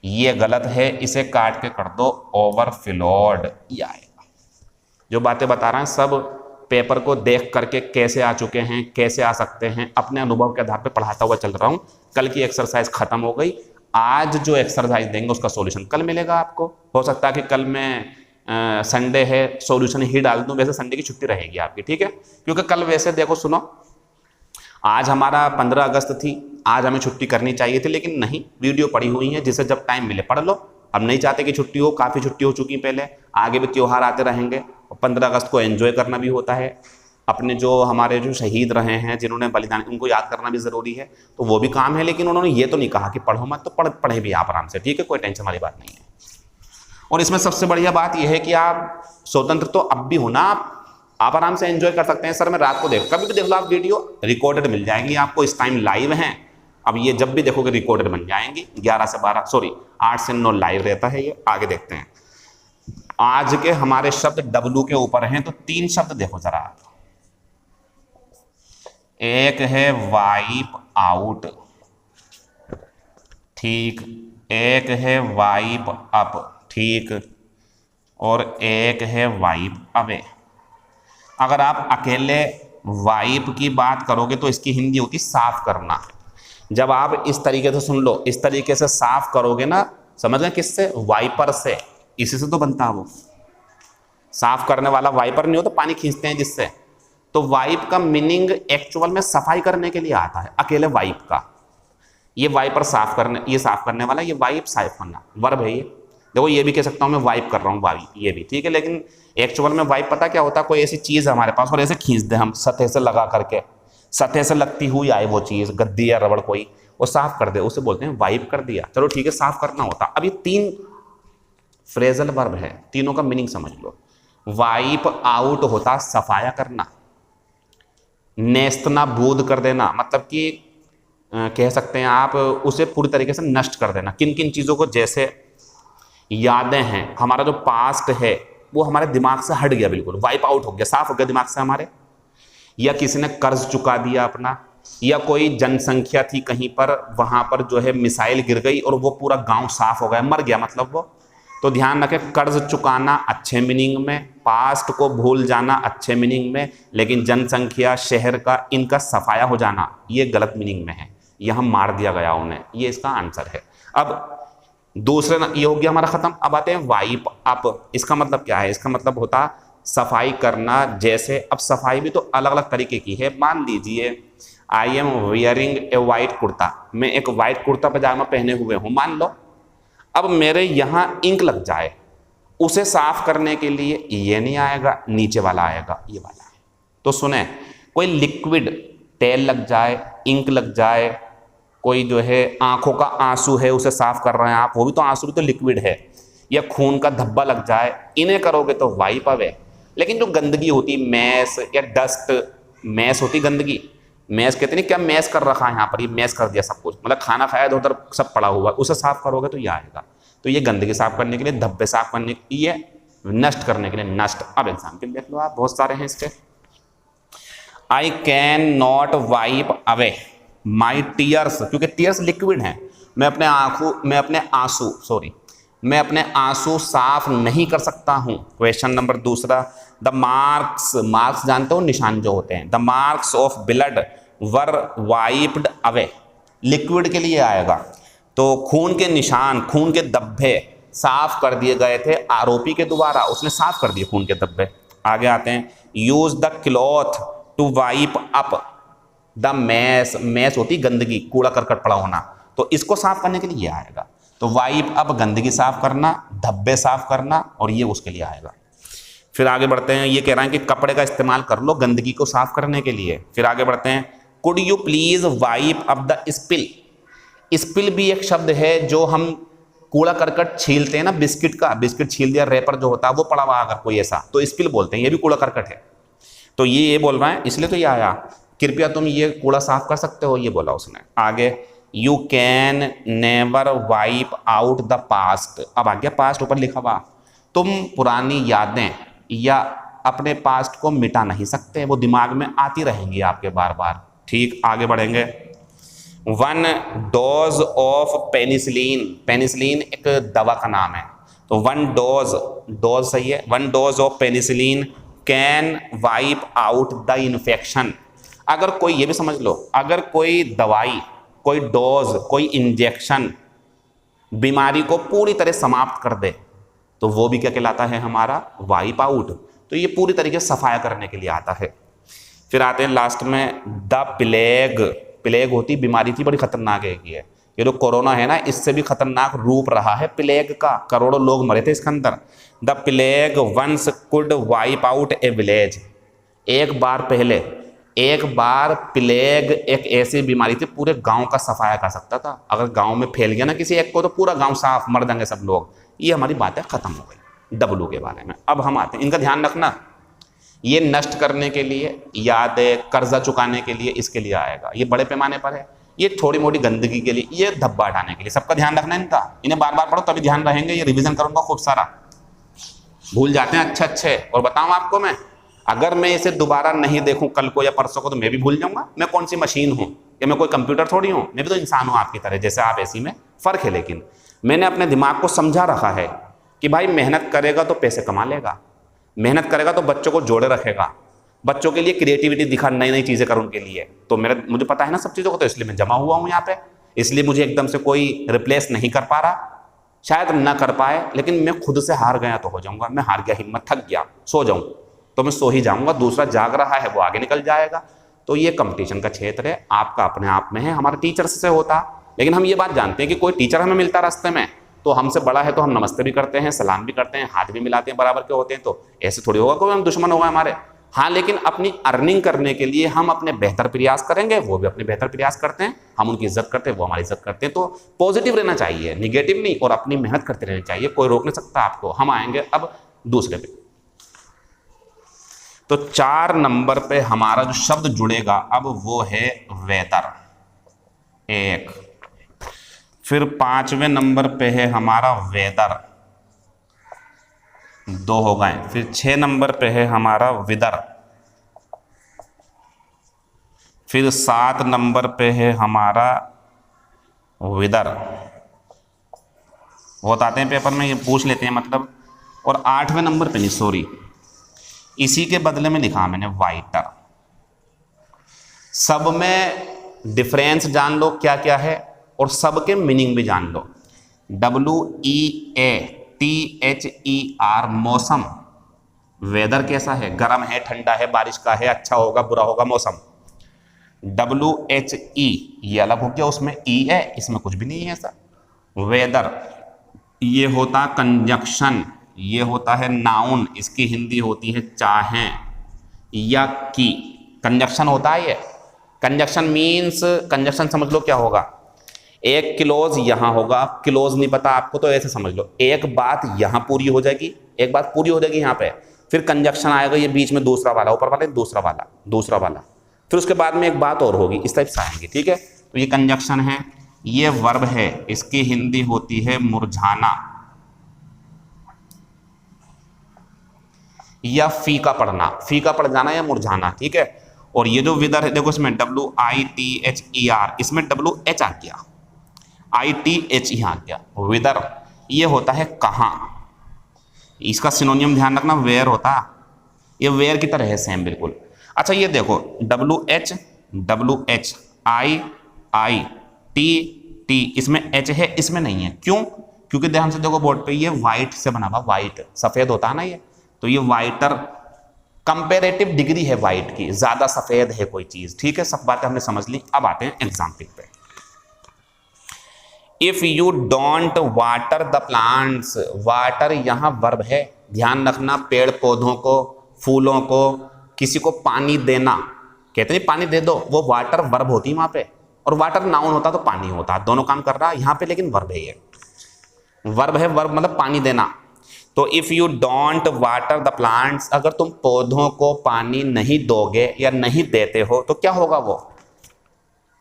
ये गलत है, इसे काट के कर दो ओवरफ्लोड, ये आएगा। जो बातें बता रहे हैं सब पेपर को देख करके कैसे आ चुके हैं, कैसे आ सकते हैं, अपने अनुभव के आधार पे पढ़ाता हुआ चल रहा हूं। कल की एक्सरसाइज खत्म हो गई, आज जो एक्सरसाइज देंगे उसका सॉल्यूशन कल मिलेगा आपको। हो सकता है कि कल मैं संडे है सॉल्यूशन ही डाल दूं, वैसे संडे की छुट्टी रहेगी आपकी, ठीक है? क्योंकि कल वैसे देखो सुनो, आज हमारा 15 अगस्त थी, आज हमें छुट्टी करनी चाहिए थी, लेकिन नहीं, वीडियो पड़ी हुई है, जिसे जब टाइम मिले पढ़ लो। हम नहीं चाहते कि छुट्टी हो, काफ़ी छुट्टी हो चुकी पहले, आगे भी त्योहार आते रहेंगे, और 15 अगस्त को एंजॉय करना भी होता है। अपने जो हमारे जो शहीद रहे हैं, जिन्होंने बलिदान, उनको याद करना भी ज़रूरी है, तो वो भी काम है। लेकिन उन्होंने ये तो नहीं कहा कि पढ़ो मत, तो पढ़े भी आप आराम से, ठीक है, कोई टेंशन वाली बात नहीं है। और इसमें सबसे बढ़िया बात यह है कि आप स्वतंत्र तो अब भी हो ना, आप आराम से एंजॉय कर सकते हैं। सर मैं रात को कभी भी देख लो आप, वीडियो रिकॉर्डेड मिल जाएंगी आपको, इस टाइम लाइव हैं। अब ये जब भी देखोगे रिकॉर्डेड बन जाएंगी, 11 से 12, सॉरी 8 से 9 लाइव रहता है ये। आगे देखते हैं, आज के हमारे शब्द डब्लू के ऊपर हैं, तो 3 शब्द देखो जरा आप। एक है वाइप आउट, ठीक, एक है वाइप अप, ठीक, और एक है वाइप अवे। अगर आप अकेले वाइप की बात करोगे तो इसकी हिंदी होती साफ करना। जब आप इस तरीके से सुन लो, इस तरीके से साफ करोगे ना, समझ गए किससे? वाइपर से। इसी से तो बनता है वो। साफ करने वाला वाइपर नहीं हो तो पानी खींचते हैं जिससे। तो वाइप का मीनिंग एक्चुअल में सफाई करने के लिए आता है, अकेले वाइप का। ये वाइपर साफ करने, ये साफ करने वाला, ये वाइप साफ करना, वर्ब है ये। देखो ये भी कह सकता हूं मैं वाइप कर रहा हूं, वाइप ये भी ठीक है, लेकिन एक्चुअल में वाइप पता क्या होता है? कोई ऐसी चीज है हमारे पास और ऐसे खींच दे हम सतह से लगा करके, सतह से लगती हुई आए वो चीज, गद्दी या रबड़ कोई, वो साफ कर दे, उसे बोलते हैं वाइप कर दिया। चलो ठीक है, साफ करना होता। अब ये 3 फ्रेजल वर्ब है, तीनों का मीनिंग समझ लो। वाइप आउट होता सफाया करना, नेस्तनाबूद कर देना, मतलब कि कह सकते हैं आप उसे पूरी तरीके से नष्ट कर देना। किन किन चीज़ों को? जैसे यादें हैं, हमारा जो पास्ट है वो हमारे दिमाग से हट गया, बिल्कुल वाइप आउट हो गया, साफ हो गया दिमाग से हमारे। या किसी ने कर्ज चुका दिया अपना, या कोई जनसंख्या थी कहीं पर, वहां पर जो है मिसाइल गिर गई और वो पूरा गांव साफ हो गया, मर गया मतलब वो। तो ध्यान रखें, कर्ज चुकाना अच्छे मीनिंग में, पास्ट को भूल जाना अच्छे मीनिंग में, लेकिन जनसंख्या, शहर का, इनका सफाया हो जाना ये गलत मीनिंग में है, यहां मार दिया गया उन्हें, ये इसका आंसर है। अब दूसरे ये हो गया हमारा खत्म। अब आते हैं वाइप अप। इसका मतलब क्या है? इसका मतलब होता सफाई करना। जैसे अब सफाई भी तो अलग अलग तरीके की है। मान लीजिए I am wearing A white kurta, मैं एक वाइट कुर्ता पजामा पहने हुए हूं, मान लो। अब मेरे यहां इंक लग जाए, उसे साफ करने के लिए ये नहीं आएगा, नीचे वाला आएगा, ये वाला है। तो सुने, कोई लिक्विड तेल लग जाए, इंक लग जाए, कोई जो है आंखों का आंसू है उसे साफ कर रहे हैं आप, वो भी तो आंसू भी तो लिक्विड है, या खून का धब्बा लग जाए, इन्हें करोगे तो वाइप अवे। लेकिन जो गंदगी होती, मैस या डस्ट, मैस होती गंदगी, मैस कहते नहीं क्या मैस कर रखा है यहाँ पर, ये मैस कर दिया सब कुछ, मतलब खाना खाया तो उधर सब पड़ा हुआ, उसे साफ करोगे तो ये आएगा। तो ये गंदगी साफ करने के लिए, धब्बे साफ करने के लिए, नष्ट करने के लिए नष्ट। अब एग्जाम्पल देख लो आप, बहुत सारे हैं इसके। I can not wipe away my tears, क्योंकि टीयर्स लिक्विड हैं, मैं अपने आंसू साफ नहीं कर सकता हूं। क्वेश्चन नंबर दूसरा, द मार्क्स, मार्क्स जानते हो निशान जो होते हैं, the marks of blood were wiped away, liquid के लिए आएगा। तो खून के निशान, खून के धब्बे साफ कर दिए गए थे आरोपी के द्वारा, उसने साफ कर दिए खून के धब्बे। आगे आते हैं, use the cloth to wipe up the mess, mess होती गंदगी, कूड़ा करकट पड़ा होना, तो इसको साफ करने के लिए ये आएगा। तो वाइप अप गंदगी साफ करना, धब्बे साफ करना, और ये उसके लिए आएगा। फिर आगे बढ़ते हैं, ये कह रहे हैं कि कपड़े का इस्तेमाल कर लो गंदगी को साफ करने के लिए। फिर आगे बढ़ते हैं, could you please wipe up the spill. Spill भी एक शब्द है जो हम कूड़ा करकट छीलते हैं ना, बिस्किट का, बिस्किट छील दिया, रेपर जो होता है वो पड़ा हुआ अगर कोई ऐसा, तो स्पिल बोलते हैं, ये भी कूड़ा करकट है। तो ये बोल रहा है, इसलिए तो ये आया, कृपया तुम ये कूड़ा साफ कर सकते हो, ये बोला उसने। आगे, you can never wipe out the past. अब आ गया पास्ट, ऊपर लिखा हुआ, तुम पुरानी यादें या अपने पास्ट को मिटा नहीं सकते, वो दिमाग में आती रहेंगी आपके बार बार। ठीक, आगे बढ़ेंगे। 1 डोज ऑफ पेनिसिलिन, पेनिसिलिन एक दवा का नाम है, तो 1 डोज, डोज सही है, 1 dose of penicillin can wipe out the infection. अगर कोई, ये भी समझ लो, अगर कोई दवाई, कोई डोज, कोई इंजेक्शन बीमारी को पूरी तरह समाप्त कर दे तो वो भी क्या कहलाता है हमारा? Wipe out. तो ये पूरी तरीके से सफाया करने के लिए आता है। फिर आते हैं लास्ट में, द प्लेग, प्लेग होती बीमारी थी, बड़ी खतरनाक है ये। ये जो कोरोना है ना, इससे भी खतरनाक रूप रहा है प्लेग का, करोड़ों लोग मरे थे इसके अंदर। The plague once could wipe out a village. एक बार पहले, एक बार प्लेग एक ऐसी बीमारी थी, पूरे गांव का सफाया कर सकता था। अगर गांव में फैल गया ना किसी एक को, तो पूरा गांव साफ, मर जाएंगे सब लोग। ये हमारी बातें खत्म हो गई डब्लू के बारे में। अब हम आते हैं, इनका ध्यान रखना, ये नष्ट करने के लिए, यादें, कर्जा चुकाने के लिए, इसके लिए आएगा। ये बड़े पैमाने पर है, ये थोड़ी मोटी गंदगी के लिए, ये धब्बा हटाने के लिए, सबका ध्यान रखना इनका। इन्हें बार बार पढ़ो तभी ध्यान रहेंगे, ये रिवीजन करूंगा खूब सारा, भूल जाते हैं अच्छे अच्छे। और बताऊं आपको मैं, अगर मैं इसे दोबारा नहीं देखूं कल को या परसों को, तो मैं भी भूल जाऊंगा। मैं कौन सी मशीन हूं, या मैं कोई कंप्यूटर थोड़ी हूं, मैं भी तो इंसान हूं आपकी तरह, जैसे आप ऐसी में फर्क है। लेकिन मैंने अपने दिमाग को समझा रखा है कि भाई मेहनत करेगा तो पैसे कमा लेगा, मेहनत करेगा तो बच्चों को जोड़े रखेगा, बच्चों के लिए क्रिएटिविटी दिखा, नई नई चीजें कर उनके लिए। तो मुझे पता है ना सब चीजों को, तो इसलिए मैं जमा हुआ हूं यहाँ पे। इसलिए मुझे एकदम से कोई रिप्लेस नहीं कर पा रहा, शायद ना कर पाए, लेकिन मैं खुद से हार गया तो हो जाऊंगा। मैं हार गया, हिम्मत थक गया, सो जाऊं तो मैं सो ही जाऊंगा, दूसरा जाग रहा है वो आगे निकल जाएगा। तो ये कंपटीशन का क्षेत्र है, आपका अपने आप में है। हमारा टीचर्स से होता, लेकिन हम ये बात जानते हैं कि कोई टीचर हमें मिलता रास्ते में तो हमसे बड़ा है तो हम नमस्ते भी करते हैं, सलाम भी करते हैं, हाथ भी मिलाते हैं, बराबर के होते हैं। तो ऐसे थोड़ी होगा कोई हम दुश्मन होगा हमारे। हाँ, लेकिन अपनी अर्निंग करने के लिए हम अपने बेहतर प्रयास करेंगे, वो भी अपने बेहतर प्रयास करते हैं, हम उनकी इज्जत करते हैं, वो हमारी इज्जत करते हैं। तो पॉजिटिव रहना चाहिए, निगेटिव नहीं, और अपनी मेहनत करते रहनी चाहिए। कोई रोक नहीं सकता आपको। हम आएंगे अब दूसरे पे। तो 4 नंबर पे हमारा जो शब्द जुड़ेगा अब वो है वेदर, 1। फिर 5वें नंबर पे है हमारा वेदर, 2 हो गए। फिर 6 नंबर पे है हमारा विदर। फिर 7 नंबर पे है हमारा विदर। बहुत आते हैं पेपर में, ये पूछ लेते हैं मतलब। और 8वें नंबर पे नहीं, सॉरी, इसी के बदले में लिखा मैंने वाइटर। सब में डिफरेंस जान लो क्या क्या है, और सब के मीनिंग भी जान लो। WEATHER, मौसम। वेदर कैसा है, गर्म है, ठंडा है, बारिश का है, अच्छा होगा, बुरा होगा, मौसम। WHE, ये अलग हो गया, उसमें E है, इसमें कुछ भी नहीं है ऐसा। वेदर ये होता कंजक्शन, ये होता है नाउन, इसकी हिंदी होती है चाहें या की। कंजक्शन होता है ये। कंजक्शन मीन्स, कंजक्शन समझ लो क्या होगा, एक क्लोज यहां होगा। अब क्लोज नहीं पता आपको तो ऐसे समझ लो, एक बात यहां पूरी हो जाएगी, एक बात पूरी हो जाएगी यहां पे, फिर कंजक्शन आएगा, ये बीच में दूसरा वाला, ऊपर वाला दूसरा वाला, दूसरा वाला, फिर उसके बाद में एक बात और होगी, इस टाइप से आएंगे। ठीक है, तो ये कंजक्शन है। ये वर्ब है, इसकी हिंदी होती है मुरझाना या फीका पड़ना, फीका पड़ जाना या मुरझाना। ठीक है, और ये जो विदर है, देखो इसमें WITHER, इसमें WH आ गया, ITH यहाँ आ गया। विदर ये होता है कहाँ, इसका सिनोनियम ध्यान रखना, वेयर होता, ये वेयर की तरह है सेम बिल्कुल। अच्छा ये देखो, WH WH, I इसमें H है, इसमें नहीं है। क्यों? क्योंकि ध्यान से देखो बोर्ड पे, ये वाइट से बना हुआ, वाइट सफेद होता है ना ये, तो ये वाइटर कंपेरेटिव डिग्री है वाइट की, ज्यादा सफेद है कोई चीज। ठीक है, सब बातें हमने समझ ली। अब आते हैं एग्जाम्पल पे। If you don't water the plants, water यहां वर्ब है, ध्यान रखना। पेड़ पौधों को, फूलों को, किसी को पानी देना, कहते हैं पानी दे दो, वो वाटर वर्ब होती है वहां पे, और वाटर नाउन होता तो पानी होता, दोनों काम कर रहा है यहाँ पे, लेकिन वर्ब है ये, वर्ब है, वर्ब मतलब पानी देना। तो if you don't water the plants, अगर तुम पौधों को पानी नहीं दोगे या नहीं देते हो तो क्या होगा, वो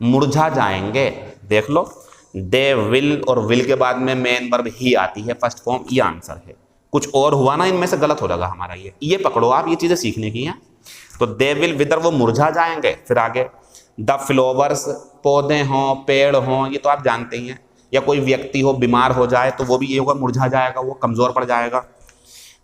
मुरझा जाएंगे। देख लो, दे विल, और विल के बाद में मेन वर्ब ही आती है, फर्स्ट फॉर्म, ये आंसर है। कुछ और हुआ ना इनमें से, गलत हो जाएगा हमारा ये पकड़ो आप, ये चीजें सीखने की हैं। तो दे विल विदर, वो मुरझा जाएंगे। फिर आगे द फ्लावर्स, पौधे हों, पेड़ हों, ये तो आप जानते ही हैं, या कोई व्यक्ति हो बीमार हो जाए तो वो भी ये होगा, मुरझा जाएगा, वो कमजोर पड़ जाएगा।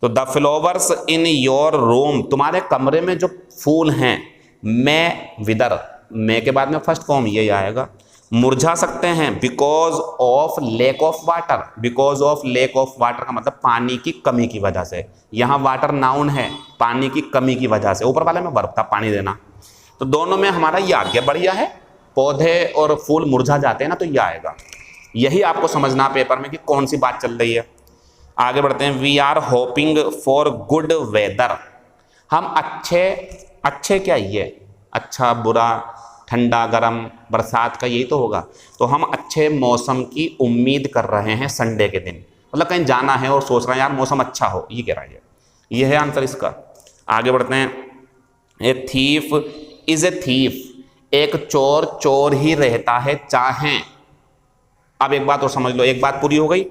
तो the flowers in your room, तुम्हारे कमरे में जो फूल हैं, मैं विदर, मैं के बाद में फर्स्ट फॉर्म ये आएगा, मुरझा सकते हैं because of lake of water. Because of lake of water का मतलब पानी की कमी की वजह से, यहाँ वाटर नाउन है, पानी की कमी की वजह से, ऊपर वाले में वर्ब था पानी देना। तो दोनों में हमारा ये आ गया, बढ़िया है। पौधे और फूल मुरझा जाते हैं ना, तो ये आएगा। यही आपको समझना पेपर में कि कौन सी बात चल रही है। आगे बढ़ते हैं। We are hoping for good weather, हम अच्छे क्या, ये अच्छा बुरा, ठंडा गरम, बरसात का, यही तो होगा। तो हम अच्छे मौसम की उम्मीद कर रहे हैं संडे के दिन, मतलब कहीं जाना है और सोच रहे हैं यार मौसम अच्छा हो, ये कह रहा है। ये है आंसर इसका। आगे बढ़ते हैं। A thief is a thief, एक चोर चोर ही रहता है चाहे। अब एक बात और समझ लो, एक बात पूरी हो गई,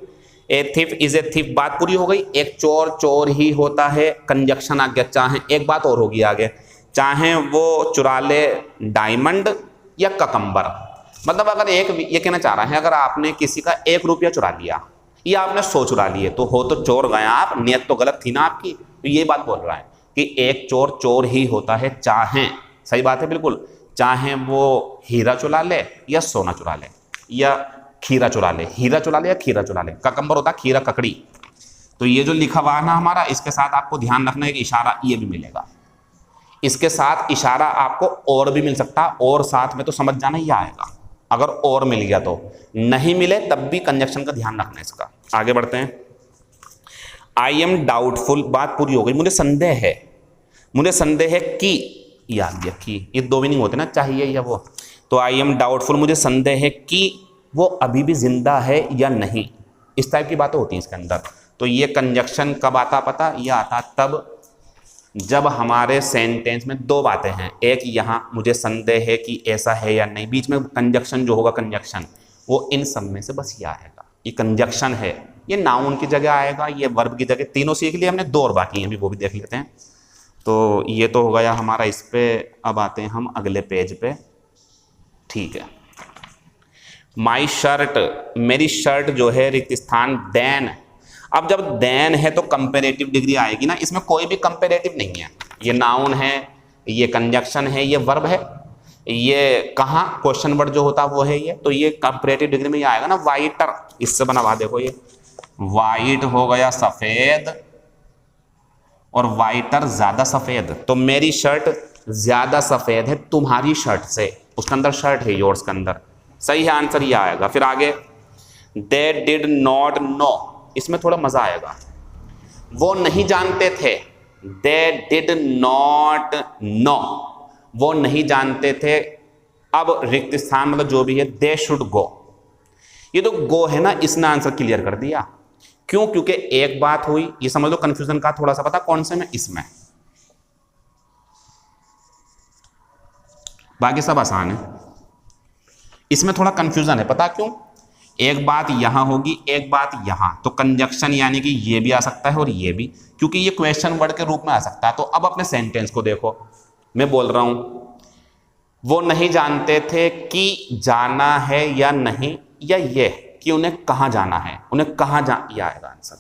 a thief is a thief, बात पूरी हो गई। एक चोर चोर ही होता है, कंजक्शन आ गया चाहे। एक बात और होगी आगे, चाहे वो चुरा ले डायमंड या ककम्बर, मतलब अगर एक, ये कहना चाह रहा है अगर आपने किसी का 1 रुपया चुरा लिया या आपने 100 चुरा लिए तो हो तो चोर गए आप, नियत तो गलत थी ना आपकी, तो ये बात बोल रहा है। कि एक चोर चोर ही होता है, चाहे, सही बात है बिल्कुल, चाहे वो हीरा चुरा ले या सोना चुरा ले या खीरा चुरा ले, हीरा चुरा ले या खीरा चुरा ले, ककंबर होता खीरा ककड़ी। तो ये जो लिखा हुआ है ना हमारा, इसके साथ आपको ध्यान रखना है कि इशारा ये भी मिलेगा, इसके साथ इशारा आपको और भी मिल सकता है, और साथ में तो समझ जाना ही आएगा, अगर और मिल गया तो, नहीं मिले तब भी कंजक्शन का ध्यान रखना है इसका। आगे बढ़ते हैं। आई एम डाउटफुल, बात पूरी हो गई, मुझे संदेह है, मुझे संदेह है कि, या ये दो मीनिंग होते ना, चाहिए या वो, तो आई एम डाउटफुल, मुझे संदेह है कि वो अभी भी जिंदा है या नहीं, इस टाइप की बातें होती हैं इसके अंदर। तो ये कंजक्शन कब आता पता, ये आता तब जब हमारे सेंटेंस में दो बातें हैं, एक यहाँ मुझे संदेह है कि ऐसा है या नहीं, बीच में कंजक्शन जो होगा, कंजक्शन वो इन सब में से बस ये आएगा, ये कंजक्शन है, ये नाउन की जगह आएगा, ये वर्ब की जगह, तीनों सीख लिए हमने, दो और बाकी हैं, अभी वो भी देख लेते हैं। तो ये तो हो गया हमारा इस पे। अब आते हैं हम अगले पेज पे, ठीक है। माई शर्ट, मेरी शर्ट जो है, रिक्त स्थान देन, अब जब देन है तो कंपेरेटिव डिग्री आएगी ना, इसमें कोई भी कंपेरेटिव नहीं है, ये नाउन है, ये कंजक्शन है, ये वर्ब है, ये कहाँ क्वेश्चन वर्ड जो होता है वो है ये, तो ये कंपेरेटिव डिग्री में ये आएगा ना, वाइटर, इससे बना हुआ देखो, ये वाइट हो गया सफेद, और वाइटर ज्यादा सफेद, तो मेरी शर्ट ज्यादा सफेद है तुम्हारी शर्ट से, उसके अंदर शर्ट है, योर्स के अंदर, सही है आंसर ये आएगा। फिर आगे, दे डिड नॉट नो, इसमें थोड़ा मजा आएगा, वो नहीं जानते थे, दे डिड नॉट नो, वो नहीं जानते थे, अब रिक्त स्थान मतलब जो भी है, दे शुड गो, ये तो गो है ना, इसने आंसर क्लियर कर दिया, क्यों, क्योंकि एक बात हुई, ये समझ लो कंफ्यूजन का थोड़ा सा पता, कौन से में, इसमें, बाकी सब आसान है, इसमें थोड़ा कंफ्यूजन है, पता क्यों, एक बात यहां होगी, एक बात यहां, तो कंजक्शन यानी कि ये भी आ सकता है और ये भी, क्योंकि ये क्वेश्चन वर्ड के रूप में आ सकता है। तो अब अपने सेंटेंस को देखो, मैं बोल रहा हूं, वो नहीं जानते थे कि जाना है या नहीं, या ये कि उन्हें कहां जाना है, उन्हें कहां ये आएगा आंसर,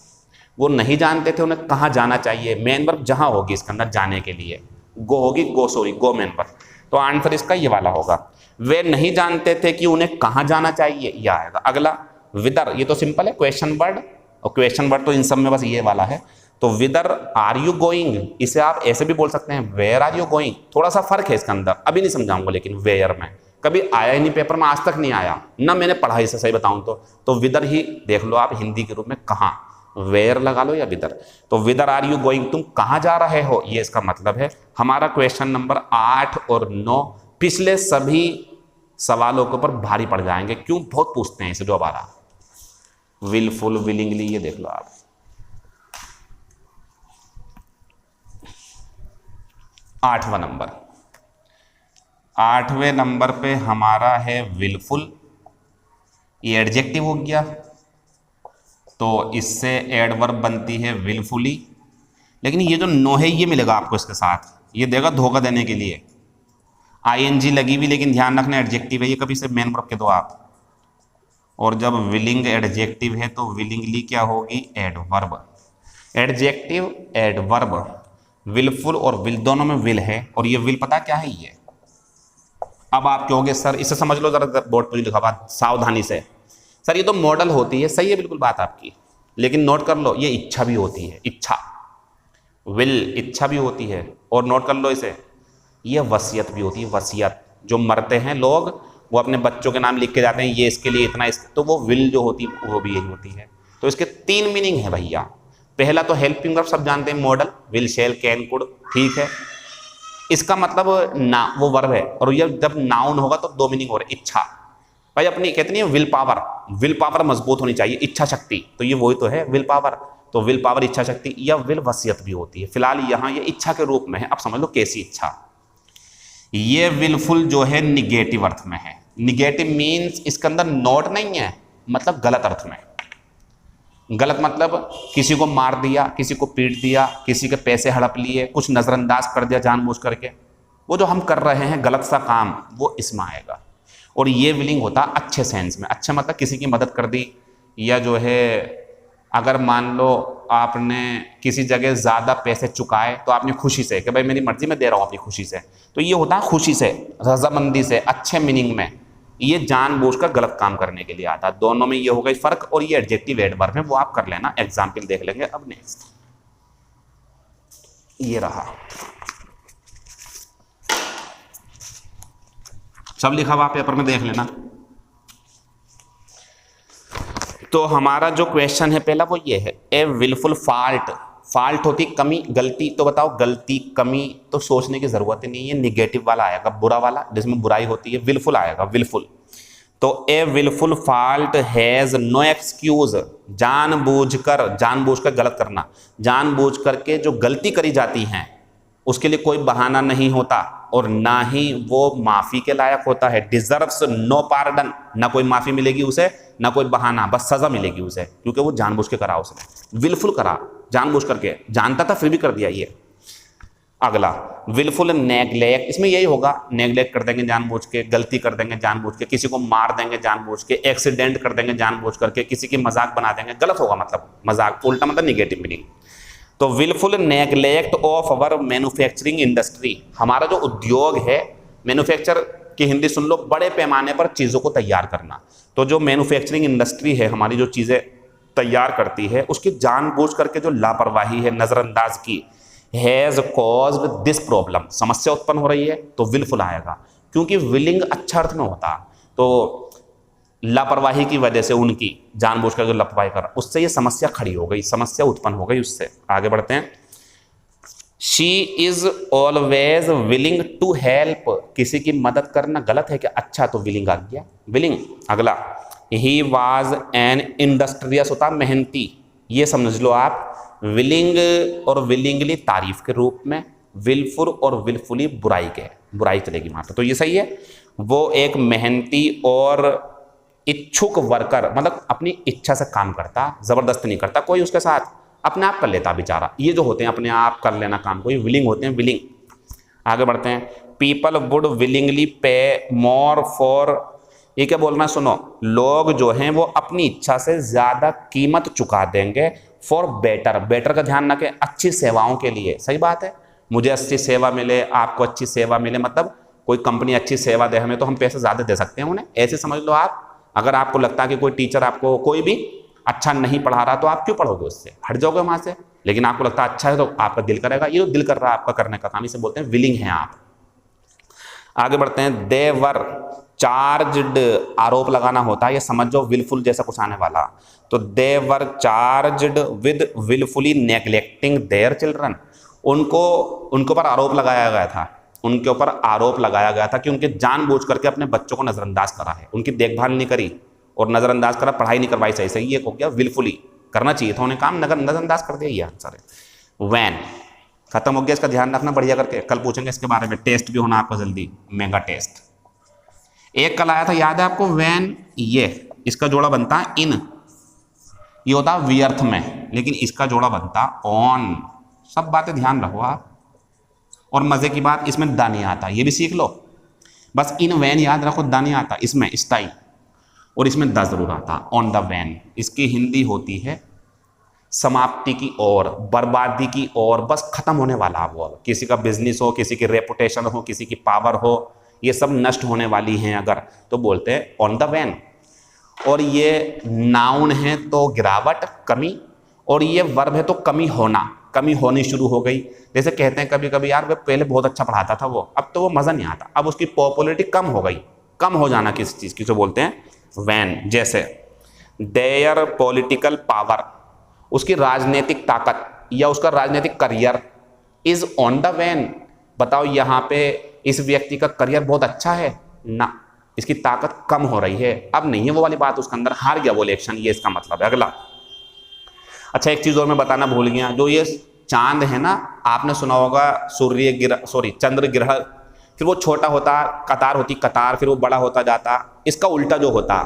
वो नहीं जानते थे उन्हें कहां जाना चाहिए, मेन वर्ब जहां होगी इसके अंदर जाने के लिए, गो होगी, गो मेन वर्ब, तो आंसर इसका ये वाला होगा। वे नहीं जानते थे कि उन्हें कहां जाना चाहिए, यह आएगा। अगला विदर, ये तो सिंपल है, क्वेश्चन वर्ड, और क्वेश्चन वर्ड तो इन सब में बस ये वाला है, तो विदर आर यू गोइंग, इसे आप ऐसे भी बोल सकते हैं, वेयर आर यू गोइंग, थोड़ा सा फर्क है इसके अंदर, अभी नहीं समझाऊंगा, लेकिन वेयर में कभी आया ही नहीं पेपर में, आज तक नहीं आया ना, मैंने पढ़ा इसे सही बताऊं तो विदर ही देख लो आप हिंदी के रूप में, कहां, वेयर लगा लो या विदर, तो विदर आर यू गोइंग, तुम कहां जा रहे हो, ये इसका मतलब है। हमारा क्वेश्चन नंबर 8 और 9 पिछले सभी सवालों के ऊपर भारी पड़ जाएंगे, क्यों, बहुत पूछते हैं इसे दोबारा, विलफुल, विलिंगली, ये देख लो आप। आठवां नंबर, 8वें नंबर पे हमारा है विलफुल, ये एडजेक्टिव हो गया, तो इससे एडवर्ब बनती है विलफुली, लेकिन ये जो नो है ये मिलेगा आपको इसके साथ, ये देगा धोखा देने के लिए, आईएनजी लगी हुई, लेकिन ध्यान रखना एडजेक्टिव है ये, कभी से मेन वर्ब के दो आप, और जब विलिंग एडजेक्टिव है तो विलिंगली क्या होगी, एडवर्ब, एडजेक्टिव एडवर्ब, विलफुल और विल दोनों में विल है, और ये विल पता क्या है ये, अब आप कहोगे सर इसे समझ लो जरा, बोर्ड पर लिखा हुआ सावधानी से, सर ये तो मॉडल होती है, सही है बिल्कुल बात आपकी, लेकिन नोट कर लो ये इच्छा भी होती है, इच्छा, विल इच्छा भी होती है, और नोट कर लो इसे, ये वसीयत भी होती है, वसीयत, जो मरते हैं लोग वो अपने बच्चों के नाम लिख के जाते हैं, ये इसके लिए इतना, तो वो विल जो होती है वो भी यही होती है। तो इसके 3 मीनिंग है भैया, पहला तो हेल्पिंग वर्ब सब जानते हैं, modal, will, shall, can, could, ठीक है, इसका मतलब ना वो वर्ब है, और ये जब नाउन होगा तो 2 मीनिंग हो रहे, इच्छा, भाई अपनी कहते नहीं विल पावर, विल पावर मजबूत होनी चाहिए, इच्छा शक्ति, तो ये वही तो है विल पावर, तो विल पावर इच्छा शक्ति, या विल वसीयत भी होती है, फिलहाल यहाँ ये इच्छा के रूप में है, अब समझ लो कैसी इच्छा। ये विलफुल जो है निगेटिव अर्थ में है, निगेटिव मीन्स इसके अंदर नॉट नहीं है, मतलब गलत अर्थ में, गलत मतलब किसी को मार दिया, किसी को पीट दिया, किसी के पैसे हड़प लिए, कुछ नजरअंदाज कर दिया जानबूझ करके, वो जो हम कर रहे हैं गलत सा काम, वो इसमें आएगा। और ये विलिंग होता अच्छे सेंस में, अच्छा मतलब किसी की मदद कर दी, या जो है अगर मान लो आपने किसी जगह ज्यादा पैसे चुकाए तो आपने खुशी से कि भाई मेरी मर्जी में दे रहा हूं अपनी खुशी से, तो ये होता है खुशी से, रजामंदी से, अच्छे मीनिंग में। ये जानबूझकर गलत काम करने के लिए आता है। दोनों में ये हो गई फर्क। और ये एडजेक्टिव एडवर्ब है, वो आप कर लेना, एग्जाम्पल देख लेंगे अब नेक्स्ट। ये रहा, सब लिखा हुआ पेपर में देख लेना। तो हमारा जो क्वेश्चन है पहला वो ये है, ए विलफुल फॉल्ट। फॉल्ट होती कमी, गलती। तो बताओ गलती, कमी, तो सोचने की जरूरत ही नहीं है, निगेटिव वाला आएगा, बुरा वाला जिसमें बुराई होती है, विलफुल आएगा, विलफुल। तो a wilful fault has no excuse. जानबूझकर गलत करना, जानबूझ करके जो गलती करी जाती है उसके लिए कोई बहाना नहीं होता, और ना ही वो माफी के लायक होता है। डिजर्व्स नो पार्डन, ना कोई माफी मिलेगी उसे, ना कोई बहाना, बस सजा मिलेगी उसे, क्योंकि वो जानबूझ के करा उसने, विलफुल करा, जानबूझ करके, जानता था फिर भी कर दिया ये। अगला विलफुल नेग्लेक्ट, इसमें यही होगा, नेग्लेक्ट कर देंगे जानबूझ के, गलती कर देंगे जानबूझ के, किसी को मार देंगे जानबूझ के, एक्सीडेंट कर देंगे जानबूझ करके, किसी की मजाक बना देंगे, गलत होगा, मतलब मजाक उल्टा मतलब निगेटिव मीनिंग। तो wilful neglect of our manufacturing industry, हमारा जो उद्योग है, मैन्युफैक्चर की हिंदी सुन लो, बड़े पैमाने पर चीज़ों को तैयार करना। तो जो मैन्युफैक्चरिंग इंडस्ट्री है हमारी, जो चीज़ें तैयार करती है, उसकी जानबूझ करके जो लापरवाही है, नज़रअंदाज की, हैज़ कॉज्ड दिस प्रॉब्लम, समस्या उत्पन्न हो रही है, तो विलफुल आएगा, क्योंकि विलिंग अच्छा अर्थ में होता। तो लापरवाही की वजह से, उनकी जानबूझकर जो लापरवाही कर, उससे ये समस्या खड़ी हो गई, समस्या उत्पन्न हो गई उससे। आगे बढ़ते हैं। She is always willing to help, किसी की मदद करना गलत है क्या? अच्छा, तो विलिंग आ गया, विलिंग। अगला ही वॉज एन इंडस्ट्रियस, होता मेहनती, ये समझ लो आप। विलिंग और विलिंगली तारीफ के रूप में, विलफुल और विलफुली बुराई के, बुराई चलेगी वहां पर, तो ये सही है। वो एक मेहनती और इच्छुक वर्कर, मतलब अपनी इच्छा से काम करता, जबरदस्ती नहीं करता, कोई उसके साथ, अपने आप कर लेता बेचारा। ये जो होते हैं अपने आप कर लेना काम, कोई विलिंग होते हैं, विलिंग। आगे बढ़ते हैं। पीपल वुड विलिंगली पे मोर फॉर, ये क्या बोलना है सुनो, लोग जो हैं वो अपनी इच्छा से ज्यादा कीमत चुका देंगे फॉर बेटर, बेटर का ध्यान रखें, अच्छी सेवाओं के लिए। सही बात है, मुझे अच्छी सेवा मिले, आपको अच्छी सेवा मिले, मतलब कोई कंपनी अच्छी सेवा दे हमें, तो हम पैसे ज्यादा दे सकते हैं उन्हें, ऐसे समझ लो आप। अगर आपको लगता है कि कोई टीचर आपको कोई भी अच्छा नहीं पढ़ा रहा, तो आप क्यों पढ़ोगे उससे, हट जाओगे वहां से। लेकिन आपको लगता है अच्छा है, तो आपका दिल करेगा, ये दिल कर रहा है आपका करने का काम, इसे बोलते हैं विलिंग है आप। आगे बढ़ते हैं। दे वर चार्ज्ड, आरोप लगाना होता है, ये समझ जाओ विलफुल जैसा कुछ आने वाला। तो they were charged with wilfully neglecting their children, उनको पर आरोप लगाया गया था, उनके ऊपर आरोप लगाया गया था कि उनके जानबूझ करके अपने बच्चों को नजरअंदाज करा है, उनकी देखभाल नहीं करी और नजरअंदाज करा, पढ़ाई नहीं करवाई सही सही, ये हो गया विलफुली, करना चाहिए था उन्हें काम, नजरअंदाज कर दिया, ये आंसर है। वैन खत्म हो गया, इसका ध्यान रखना बढ़िया करके, कल पूछेंगे इसके बारे में, टेस्ट भी होना आपका जल्दी, मेगा टेस्ट। एक कल आया था, याद है आपको, वैन, ये इसका जोड़ा बनता है इन, ये होता व्यर्थ में, लेकिन इसका जोड़ा बनता ऑन। सब बातें ध्यान रखो आप। और मजे की बात, इसमें दा नहीं आता, ये भी सीख लो, बस इन वैन याद रखो, दा नहीं आता इसमें, स्टाई, और इसमें दा जरूर आता, ऑन द वैन। इसकी हिंदी होती है समाप्ति की ओर, बर्बादी की ओर, बस खत्म होने वाला वो, किसी का बिजनेस हो, किसी की रेपुटेशन हो, किसी की पावर हो, ये सब नष्ट होने वाली हैं अगर, तो बोलते हैं ऑन द वैन। और ये नाउन है तो गिरावट, कमी, और ये वर्ब है तो कमी होना, कमी होनी शुरू हो गई। जैसे कहते हैं कभी कभी, यार वो पहले बहुत अच्छा पढ़ाता था वो, अब तो वो मजा नहीं आता, अब उसकी पॉपुलैरिटी कम हो गई, कम हो जाना किसी चीज की, जो बोलते हैं वैन। जैसे देयर पॉलिटिकल पावर, उसकी राजनीतिक ताकत या उसका राजनीतिक career is on the wane. बताओ यहाँ पे इस व्यक्ति का करियर बहुत अच्छा है ना, इसकी ताकत कम हो रही है, अब नहीं है वो वाली बात उसके अंदर, हार गया वो इलेक्शन, ये इसका मतलब है। अगला, अच्छा एक चीज और मैं बताना भूल गया, जो ये चांद है ना, आपने सुना होगा चंद्र ग्रहण, फिर वो छोटा होता, कतार होती कतार, फिर वो बड़ा होता जाता, इसका उल्टा जो होता,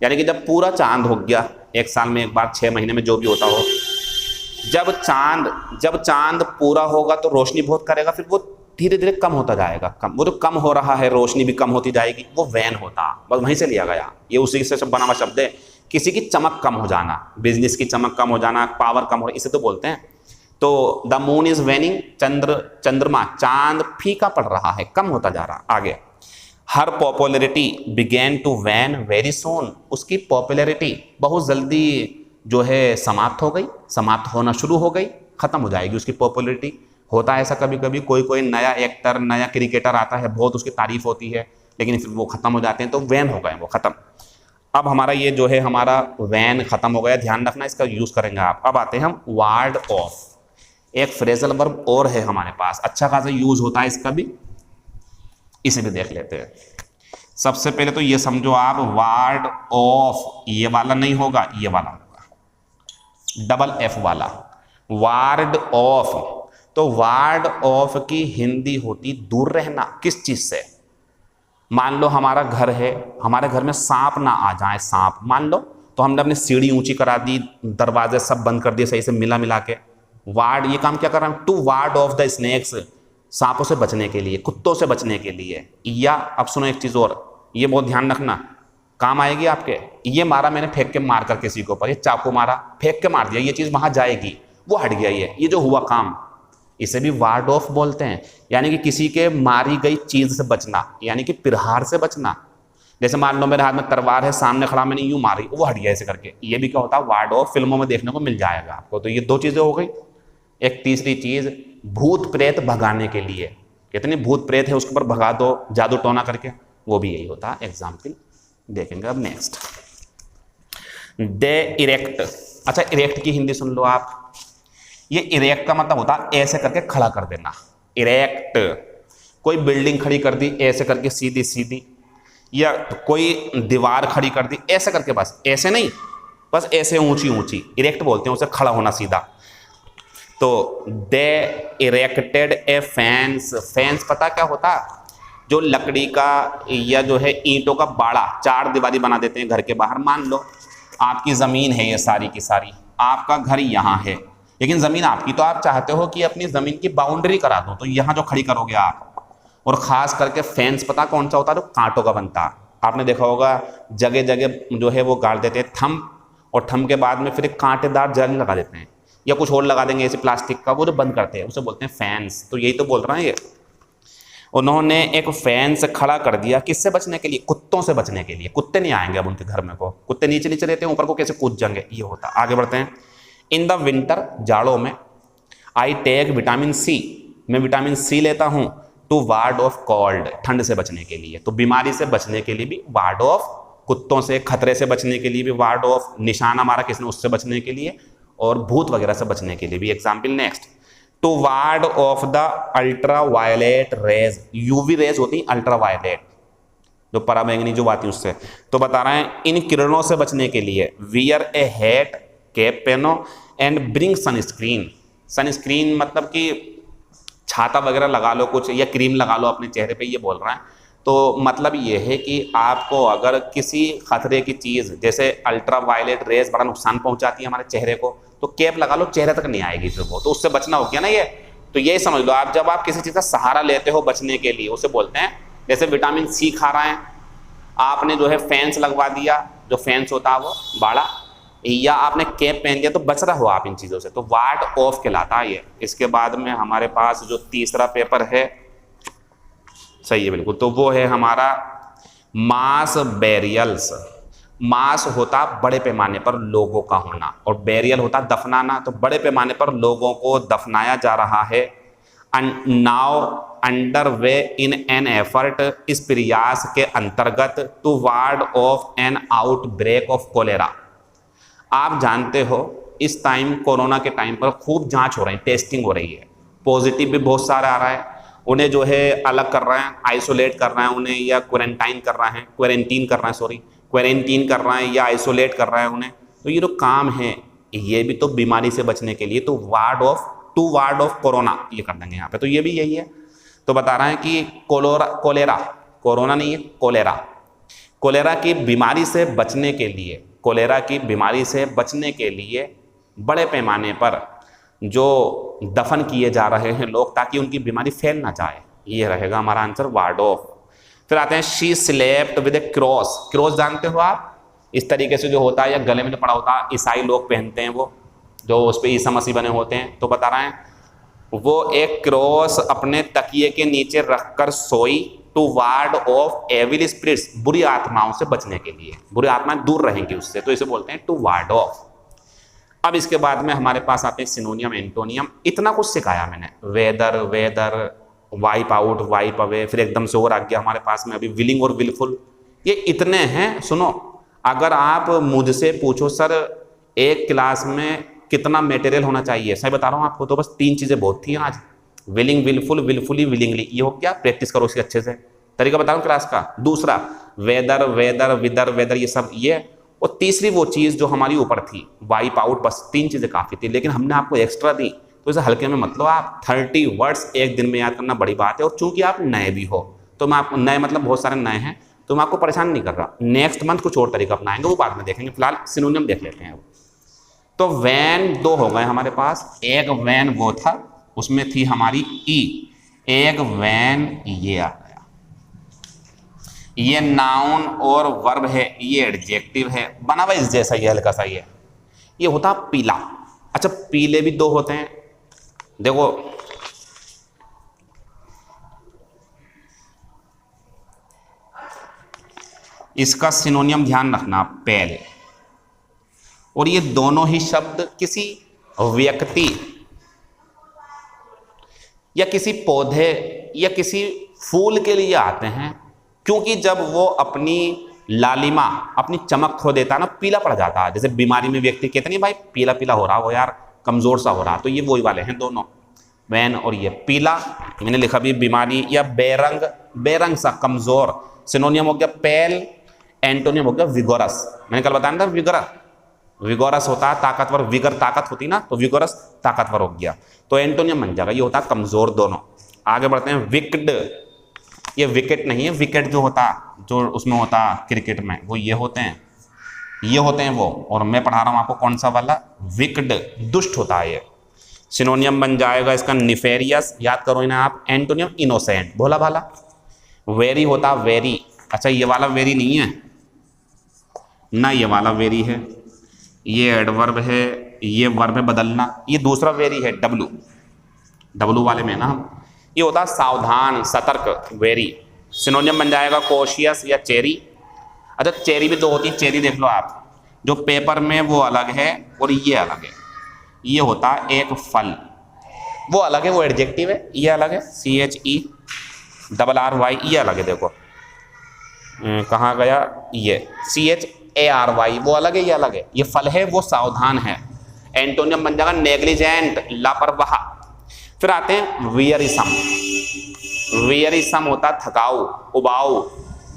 यानी कि जब पूरा चांद हो गया, एक साल में एक बार, 6 महीने में, जो भी होता हो, जब चांद पूरा होगा तो रोशनी बहुत करेगा, फिर वो धीरे धीरे कम होता जाएगा, वो जो कम हो रहा है, रोशनी भी कम होती जाएगी, वो वैन होता, बस वहीं से लिया गया, ये उसी से सब बना हुआ शब्द है। किसी की चमक कम हो जाना, बिजनेस की चमक कम हो जाना, पावर कम हो, इसे तो बोलते हैं। तो द मून इज वेनिंग, चंद्रमा, चांद फीका पड़ रहा है, कम होता जा रहा। आगे, her popularity began to wane very soon, उसकी पॉपुलैरिटी बहुत जल्दी जो है समाप्त हो गई, समाप्त होना शुरू हो गई, खत्म हो जाएगी उसकी पॉपुलैरिटी। होता है ऐसा कभी कभी, कोई कोई नया एक्टर, नया क्रिकेटर आता है, बहुत उसकी तारीफ होती है, लेकिन फिर वो खत्म हो जाते हैं, तो वैन हो गए वो, खत्म। अब हमारा ये जो है हमारा वैन खत्म हो गया, ध्यान रखना, इसका यूज करेंगे आप। अब आते हैं हम वार्ड ऑफ, एक फ्रेजल वर्ब और है हमारे पास, अच्छा खासा यूज होता है इसका भी, इसे भी देख लेते हैं। सबसे पहले तो ये समझो आप, वार्ड ऑफ, ये वाला नहीं होगा, ये वाला होगा, डबल एफ वाला, वार्ड ऑफ। तो वार्ड ऑफ की हिंदी होती दूर रहना, किस चीज से? मान लो हमारा घर है, हमारे घर में सांप ना आ जाए, सांप मान लो, तो हमने अपनी सीढ़ी ऊंची करा दी, दरवाजे सब बंद कर दिए सही से मिला मिला के। वार्ड, ये काम क्या कर रहा है? To ward off the snakes, सांपों से बचने के लिए, कुत्तों से बचने के लिए। या अब सुनो एक चीज और, ये बहुत ध्यान रखना, काम आएगी आपके। ये मारा मैंने फेंक के, मार कर किसी के ऊपर, ये चाकू मारा, फेंक के मार दिया, ये चीज वहां जाएगी, वो हट गया, ये जो हुआ काम, इसे भी वार्ड ऑफ बोलते हैं। यानी कि किसी के मारी गई चीज से बचना, यानी कि प्रहार से बचना। जैसे मान लो मेरे हाथ में तलवार है, सामने खड़ा, मैंने यूं मारी, वो हट गया ऐसे करके, ये भी क्या होता है? Ward of. फिल्मों में देखने को मिल जाएगा आपको। तो ये दो चीजें हो गई। एक तीसरी चीज, भूत प्रेत भगाने के लिए, कितने भूत प्रेत है उसके ऊपर भगा दो जादू टोना करके, वो भी यही होता है। एग्जाम्पल देखेंगे अब नेक्स्ट, दे इरेक्ट। अच्छा, इरेक्ट की हिंदी सुन लो आप। ये इरेक्ट का मतलब होता है ऐसे करके खड़ा कर देना, इरेक्ट। कोई बिल्डिंग खड़ी कर दी ऐसे करके सीधी सीधी, या कोई दीवार खड़ी कर दी ऐसे करके, बस ऐसे नहीं, बस ऐसे ऊंची ऊंची, इरेक्ट बोलते हैं उसे, खड़ा होना सीधा। तो दे इरेक्टेड ए फेंस, फेंस पता क्या होता है? जो लकड़ी का या जो है ईंटों का बाड़ा, चार दीवारी बना देते हैं घर के बाहर। मान लो आपकी जमीन है ये सारी की सारी, आपका घर यहाँ है, लेकिन जमीन आपकी, तो आप चाहते हो कि अपनी जमीन की बाउंड्री करा दो, तो यहाँ जो खड़ी करोगे आप। और खास करके फेंस पता कौन सा होता है? जो कांटों का बनता है। आपने देखा होगा जगह जगह जो है वो गाड़ देते हैं थंब, और थंब के बाद में फिर एक कांटेदार जाली लगा देते हैं, या कुछ और लगा देंगे ऐसे प्लास्टिक का, वो जो बंद करते हैं उसे बोलते हैं फैंस। तो यही तो बोल रहा है ये। उन्होंने एक फैंस खड़ा कर दिया, किससे बचने के लिए? कुत्तों से बचने के लिए। कुत्ते नहीं आएंगे अब उनके घर में को, कुत्ते नीचे नीचे रहते हैं, ऊपर को कैसे कूद जाएंगे, ये होता। आगे बढ़ते हैं। इन द विंटर, जाड़ों में, आई टेक विटामिन सी, मैं विटामिन सी लेता हूं, टू वार्ड ऑफ कोल्ड, ठंड से बचने के लिए। तो बीमारी से बचने के लिए भी वार्ड ऑफ, कुत्तों से, खतरे से बचने के लिए भी वार्ड ऑफ, निशाना मारा किसने उससे बचने के लिए, और भूत वगैरह से बचने के लिए भी। Example next, to ward off the ultraviolet rays, UV rays होती है अल्ट्रा वायलेट, जो पराबैंगनी जो आती है उससे। तो बता रहे हैं इन किरणों से बचने के लिए, वियर ए हैट, कैप पहनो, एंड ब्रिंग सनस्क्रीन। सनस्क्रीन मतलब कि छाता वगैरह लगा लो कुछ, या क्रीम लगा लो अपने चेहरे पे, ये बोल रहा है। तो मतलब ये है कि आपको अगर किसी खतरे की चीज़, जैसे अल्ट्रा वायलेट रेज बड़ा नुकसान पहुंचाती है हमारे चेहरे को, तो कैप लगा लो, चेहरे तक नहीं आएगी फिर वो, तो उससे बचना हो गया ना ये। तो यही समझ लो आप, जब आप किसी चीज़ का सहारा लेते हो बचने के लिए, उसे बोलते हैं। जैसे विटामिन सी खा रहे हैं, आपने जो है फैंस लगवा दिया, जो फैंस होता है वो बाड़ा, या आपने कैप पहन लिया, तो बच रहा हो आप इन चीज़ों से, तो वार्ड ऑफ कहलाता है ये। इसके बाद में हमारे पास जो तीसरा पेपर है, सही है बिल्कुल, तो वो है हमारा मास बेरियल्स। मास होता बड़े पैमाने पर लोगों का होना, और बेरियल होता दफनाना। तो बड़े पैमाने पर लोगों को दफनाया जा रहा है। Now under way in an effort, इस प्रयास के अंतर्गत, to ward off an outbreak of cholera. आप जानते हो इस टाइम, कोरोना के टाइम पर खूब जांच हो रही है, टेस्टिंग हो रही है, पॉजिटिव भी बहुत सारे आ रहा है, उन्हें जो है अलग कर रहे हैं, आइसोलेट कर रहे हैं उन्हें, या क्वारंटाइन कर रहे हैं, क्वारंटीन कर रहे हैं, सॉरी क्वारंटीन कर रहे हैं, या आइसोलेट कर रहे हैं उन्हें। तो ये जो काम है, ये भी तो बीमारी से बचने के लिए, तो ward off, to ward off corona, ये कर देंगे यहाँ पे। तो ये भी यही है। तो बता रहे हैं कि कोलेरा, कोरोना नहीं है, कोलेरा की बीमारी से बचने के लिए, कोलेरा की बीमारी से बचने के लिए बड़े पैमाने पर जो दफन किए जा रहे हैं लोग, ताकि उनकी बीमारी फैल ना जाए, ये रहेगा हमारा आंसर, वार्ड ऑफ। फिर आते हैं she slept with A cross. Cross जानते हो आप? इस तरीके से जो होता है, या गले में जो पड़ा होता है, ईसाई लोग पहनते हैं, वो जो उस पर ईसा मसीह बने होते हैं। तो बता रहे हैं वो एक क्रॉस अपने तकिए के नीचे रखकर सोई, to ward off evil spirits, बुरी आत्माओं से बचने के लिए, बुरी आत्माएं दूर रहेंगी उससे, तो इसे बोलते हैं टू वार्ड ऑफ। अब इसके बाद में हमारे पास आते हैं सिनोनियम एंटोनियम। इतना कुछ सिखाया मैंने, weather weather, wipe out, wipe away, फिर एकदम से और आ गया हमारे पास में अभी विलिंग और विलफुल। ये इतने हैं। सुनो, अगर आप मुझसे पूछो सर एक क्लास में कितना मटेरियल होना चाहिए, सही बता रहा हूँ आपको, तो बस 3 चीजें बहुत थी आज, विलिंग, विलफुल, विलफुली, विलिंगली। ये हो गया, प्रैक्टिस करो इसके अच्छे से। तरीका बता रहा हूँ क्लास का। दूसरा वेदर वेदर, विदर वेदर, ये सब ये। और तीसरी वो चीज जो हमारी ऊपर थी, वाइप आउट। बस 3 चीजें काफी थी, लेकिन हमने आपको एक्स्ट्रा दी, तो इसे हल्के में मत लो आप। 30 वर्ड्स एक दिन में याद करना बड़ी बात है। और चूंकि आप नए भी हो, तो मैं आपको नए मतलब बहुत सारे नए हैं, तो मैं आपको परेशान नहीं कर रहा। नेक्स्ट मंथ कुछ और तरीका अपनाएंगे, वो बाद में देखेंगे। फिलहाल सिनोनियम देख लेते हैं। तो वैन 2 हो गए हमारे पास। एक वैन वो था, उसमें थी हमारी ई। एक वैन ये आ गया, ये नाउन और वर्ब है, ये एडजेक्टिव है, बना हुआ इस जैसा, ये हल्का सा ये होता पीला। अच्छा, पीले भी 2 होते हैं, देखो। इसका सिनोनियम ध्यान रखना, पेल। और ये दोनों ही शब्द किसी व्यक्ति या किसी पौधे या किसी फूल के लिए आते हैं, क्योंकि जब वो अपनी लालिमा, अपनी चमक खो देता है ना, पीला पड़ जाता है। जैसे बीमारी में व्यक्ति कहते नहीं भाई पीला पीला हो रहा हो यार, कमजोर सा हो रहा, तो ये वही वाले हैं दोनों, वैन और ये। पीला मैंने लिखा भी बीमारी, या बेरंग, बेरंग सा, कमजोर। सिनोनियम हो गया पेल, एंटोनियम हो गया विगोरस। मैंने कल बताया था विगोरस, विगोरस होता है ताकतवर, विगर ताकत होती ना, तो विगोरस ताकतवर हो गया, तो एंटोनियम बन जाएगा, ये होता है कमजोर दोनों। आगे बढ़ते हैं। विक्ड, ये विकेट नहीं है, विकेट जो होता, जो उसमें होता क्रिकेट में, वो ये होते हैं, ये होते हैं वो। और मैं पढ़ा रहा हूं आपको कौन सा वाला, विक्ड, दुष्ट होता है ये। सिनोनियम बन जाएगा इसका निफेरियस, याद करो इन्हें आप। एंटोनियम इनोसेंट, भोला भाला। वेरी होता वेरी, अच्छा ये वाला वेरी नहीं है ना, ये वाला वेरी है, ये एडवर्ब है, ये वर्ब है बदलना, ये दूसरा वेरी है, डब्लू, डब्लू वाले में ना हम। ये होता है सावधान, सतर्क, वेरी। सिनोनियम बन जाएगा कोशियस या चेरी। अच्छा, चेरी भी 2 होती है, चेरी देख लो आप, जो पेपर में वो अलग है और ये अलग है। ये होता है एक फल, वो अलग है, वो एडजेक्टिव है, ये अलग है, CHERRY, ये अलग है। देखो कहाँ गया ये, CHARY, वो अलग है, ये अलग है। ये फल है, वो सावधान है। एंटोनियम बन जाएगा नेग्लिजेंट, लापरवाह। फिर आते हैं वियरिसम। वियरिसम होता थकाऊ, उबाऊ,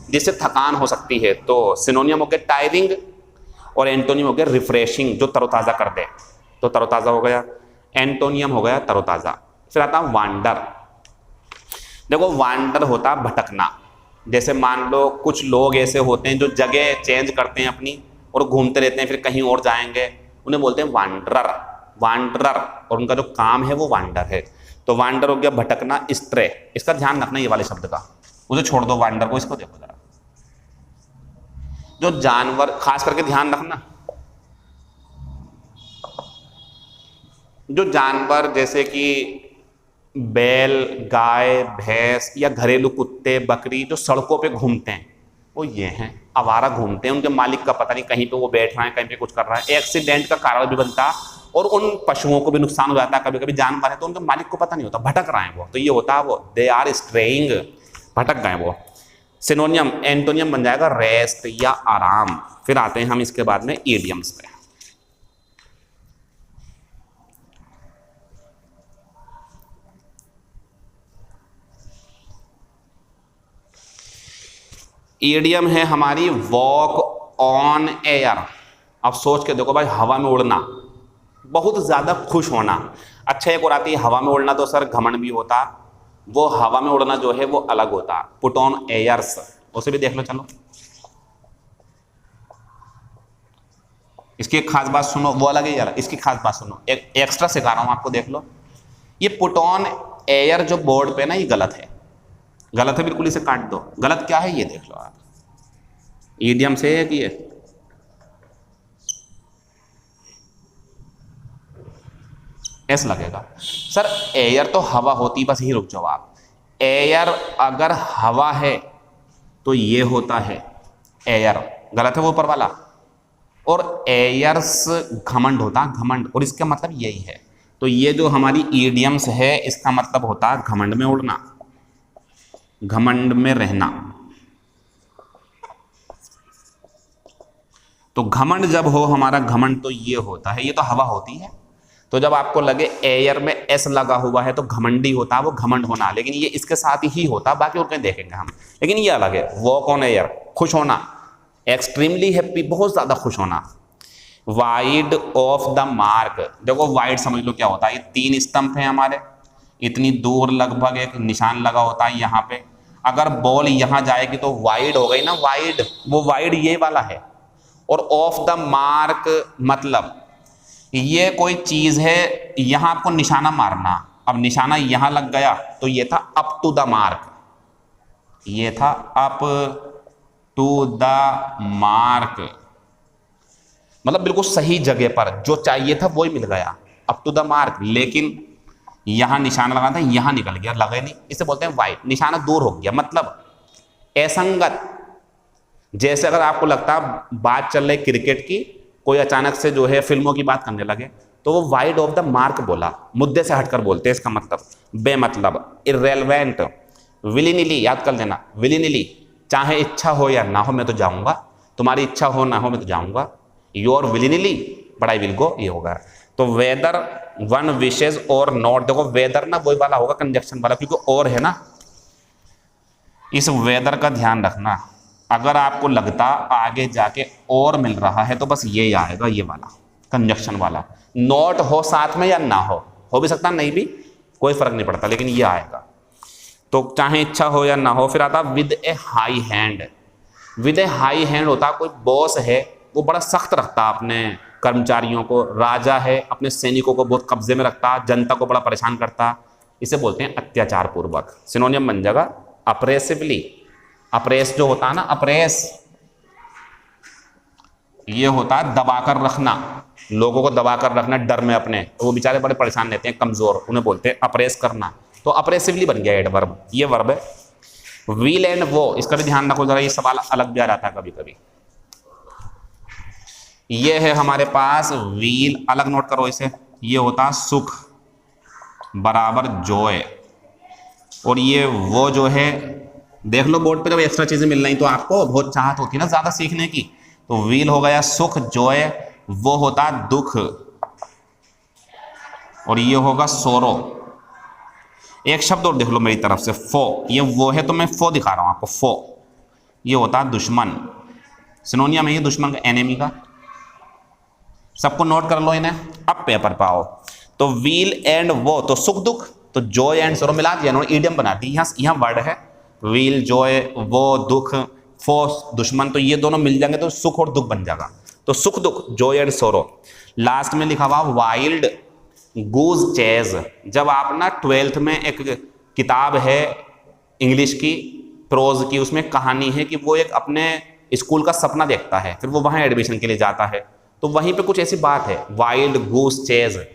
जिससे थकान हो सकती है। तो सिनोनियम हो गया टायरिंग और एंटोनियम हो गया रिफ्रेशिंग, जो तरोताज़ा कर दे, तो तरोताज़ा हो गया, एंटोनियम हो गया तरोताज़ा। फिर आता है वांडर। देखो वांडर होता भटकना। जैसे मान लो कुछ लोग ऐसे होते हैं जो जगह चेंज करते हैं अपनी और घूमते रहते हैं, फिर कहीं और जाएंगे, उन्हें बोलते हैं वांडरर, वांडरर। और उनका जो काम है वो वांडर है। तो वांडर हो गया भटकना, स्ट्रे। इसका ध्यान रखना, ये वाले शब्द का, उसे छोड़ दो वांडर को, इसको देखो जरा। जो जानवर, खास करके ध्यान रखना, जो जानवर जैसे कि बैल, गाय, भैंस या घरेलू कुत्ते, बकरी जो सड़कों पे घूमते हैं, वो ये हैं आवारा, घूमते हैं, उनके मालिक का पता नहीं, कहीं पे वो बैठ रहा है, कहीं पे कुछ कर रहा है, एक्सीडेंट का कारण भी बनता है और उन पशुओं को भी नुकसान हो जाता है। कभी कभी जानवर है तो उनके मालिक को पता नहीं होता, भटक रहे हैं वो, तो ये होता है वो दे आर स्ट्रेइंग, भटक गए वो। सिनोनियम एंटोनियम बन जाएगा रेस्ट या आराम। फिर आते हैं हम इसके बाद में ईडियम्स पे। ईडियम है हमारी वॉक ऑन एयर। अब सोच के देखो भाई, हवा में उड़ना, बहुत ज़्यादा खुश होना। अच्छा, एक और आती है हवा में उड़ना, तो सर घमंड भी होता, वो हवा में उड़ना जो है वो अलग होता, पुट ऑन एयर्स, उसे भी देख लो। चलो इसकी एक खास बात सुनो, वो अलग है यार, इसकी खास बात सुनो, एक एक्स्ट्रा सिखा रहा हूं आपको, देख लो। ये पुट ऑन एयर जो बोर्ड पे ना, ये गलत है, गलत है बिल्कुल, इसे काट दो। गलत क्या है ये देख लो आप, ईडियम से है कि ये एस लगेगा। सर एयर तो हवा होती, बस यही रुक जाओ आप। एयर अगर हवा है तो ये होता है एयर, गलत है वो ऊपर वाला। और एयर्स घमंड होता, घमंड, और इसका मतलब यही है। तो ये जो हमारी ईडियम्स है इसका मतलब होता है घमंड में उड़ना, घमंड में रहना। तो घमंड जब हो हमारा, घमंड तो ये होता है, ये तो हवा होती है। तो जब आपको लगे एयर में एस लगा हुआ है तो घमंडी होता है वो, घमंड होना, लेकिन ये इसके साथ ही होता, बाकी और कहीं देखेंगे हम। लेकिन ये अलग है, वॉक ऑन एयर, खुश होना, एक्सट्रीमली हैप्पी, बहुत ज्यादा खुश होना। वाइड ऑफ द मार्क, देखो वाइड समझ लो क्या होता है, ये 3 स्तंभ हैं हमारे, इतनी दूर लगभग एक निशान लगा होता है यहाँ पे। अगर बॉल यहाँ जाएगी तो वाइड हो गई ना, वाइड, वो वाइड ये वाला है। और ऑफ द मार्क मतलब ये कोई चीज है, यहां आपको निशाना मारना, अब निशाना यहां लग गया तो ये था अप टू द मार्क, ये था अप टू द मार्क, मतलब बिल्कुल सही जगह पर, जो चाहिए था वही मिल गया, अप टू द मार्क। लेकिन यहां निशाना लगा था, यहां निकल गया, लगे नहीं, इसे बोलते हैं वाइड, निशाना दूर हो गया, मतलब असंगत। जैसे अगर आपको लगता है बात चल रही क्रिकेट की, कोई अचानक से जो है फिल्मों की बात करने लगे, तो वो वाइड ऑफ द मार्क बोला, मुद्दे से हटकर बोलते हैं, इसका मतलब बेमतलब, इर्रेलेवेंट। विलिनिली, याद कर लेना, विलिनिली, चाहे इच्छा हो या ना हो मैं तो जाऊंगा, तुम्हारी इच्छा हो ना हो मैं तो जाऊंगा, your willy nilly but I will go, ये होगा। तो वेदर वन विशेज और नॉट, देखो वेदर ना वही वाला होगा कंजक्शन वाला, क्योंकि और है ना, इस वेदर का ध्यान रखना। अगर आपको लगता आगे जाके और मिल रहा है तो बस ये आएगा, ये वाला कंजक्शन वाला। नॉट हो साथ में या ना हो भी सकता, नहीं भी, कोई फर्क नहीं पड़ता, लेकिन ये आएगा। तो चाहे इच्छा हो या ना हो। फिर आता with A high hand, with A high hand होता कोई बॉस है, वो बड़ा सख्त रखता अपने कर्मचारियों को, राजा है अपने सैनिकों को बहुत कब्जे में रखता, जनता को बड़ा परेशान करता, इसे बोलते हैं अत्याचार पूर्वक। सिनोनियम बन जाएगा अप्रेसिवली। अप्रेस जो होता है ना, अप्रेस, ये होता है दबाकर रखना, लोगों को दबाकर रखना डर में अपने, तो वो बेचारे बड़े परेशान रहते हैं, कमजोर, उन्हें बोलते हैं अप्रेस करना। तो अप्रेसिवली बन गया एडवर्ब, ये वर्ब है। व्हील एंड वो, इसका भी ध्यान रखो जरा, ये सवाल अलग भी आ जाता है कभी कभी। ये है हमारे पास व्हील, अलग नोट करो इसे, ये होता है सुख बराबर जॉय, और ये वो जो है, देख लो बोर्ड पे जब एक्स्ट्रा चीजें मिल रही तो आपको बहुत चाहत होती है ना ज्यादा सीखने की। तो व्हील हो गया सुख, जॉय वो होता दुख, और ये होगा सोरो। एक शब्द और देख लो मेरी तरफ से, फो, ये वो है तो मैं फो दिखा रहा हूं आपको, फो ये होता दुश्मन। सिनोनियम है ये दुश्मन का, एनिमी का। सबको नोट कर लो इन्हें, अब पेपर पाओ। तो व्हील एंड वो तो सुख दुख, तो जॉय एंड सोरो मिला दिया इन्होंने, ईडियम बना दी। यहाँ वर्ड है व्हील, जॉय, वो दुख, फो दुश्मन, तो ये दोनों मिल जाएंगे तो सुख और दुख बन जाएगा। तो सुख दुख, जॉय एंड सोरो। लास्ट में लिखा हुआ वाइल्ड गूज चेज। जब आप ना 12th में एक किताब है इंग्लिश की, प्रोज की, उसमें कहानी है कि वो एक अपने स्कूल का सपना देखता है, फिर वो वहाँ एडमिशन के लिए जाता है, तो वहीं पे कुछ ऐसी बात है, वाइल्ड गूज चेज,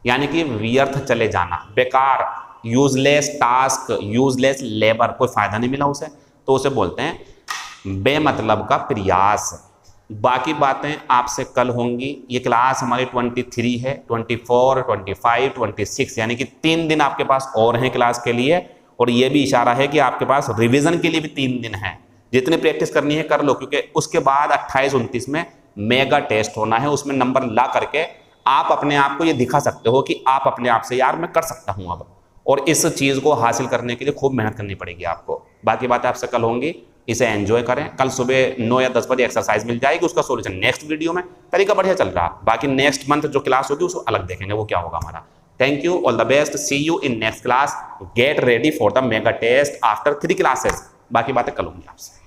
यानी कि व्यर्थ चले जाना, बेकार, यूजलेस टास्क, यूजलेस लेबर, कोई फायदा नहीं मिला उसे, तो उसे बोलते हैं बेमतलब का प्रयास। बाकी बातें आपसे कल होंगी। ये क्लास हमारी 23 है, 24, 25, 26, यानी कि 3 दिन आपके पास और हैं क्लास के लिए, और ये भी इशारा है कि आपके पास रिवीजन के लिए भी 3 दिन है। जितनी प्रैक्टिस करनी है कर लो, क्योंकि उसके बाद 28-29 में मेगा टेस्ट होना है, उसमें नंबर ला करके आप अपने आप को ये दिखा सकते हो कि आप अपने आप से यार मैं कर सकता हूँ अब, और इस चीज़ को हासिल करने के लिए खूब मेहनत करनी पड़ेगी आपको। बाकी बातें आपसे कल होंगी, इसे एंजॉय करें। कल सुबह 9 या 10 बजे एक्सरसाइज मिल जाएगी, उसका सॉल्यूशन नेक्स्ट वीडियो में। तरीका बढ़िया चल रहा, बाकी नेक्स्ट मंथ जो क्लास होगी उसको अलग देखेंगे वो क्या होगा हमारा। Thank you, all the best, see you in next class, get ready for the mega test after 3 classes. बाकी बातें कल होंगी आपसे।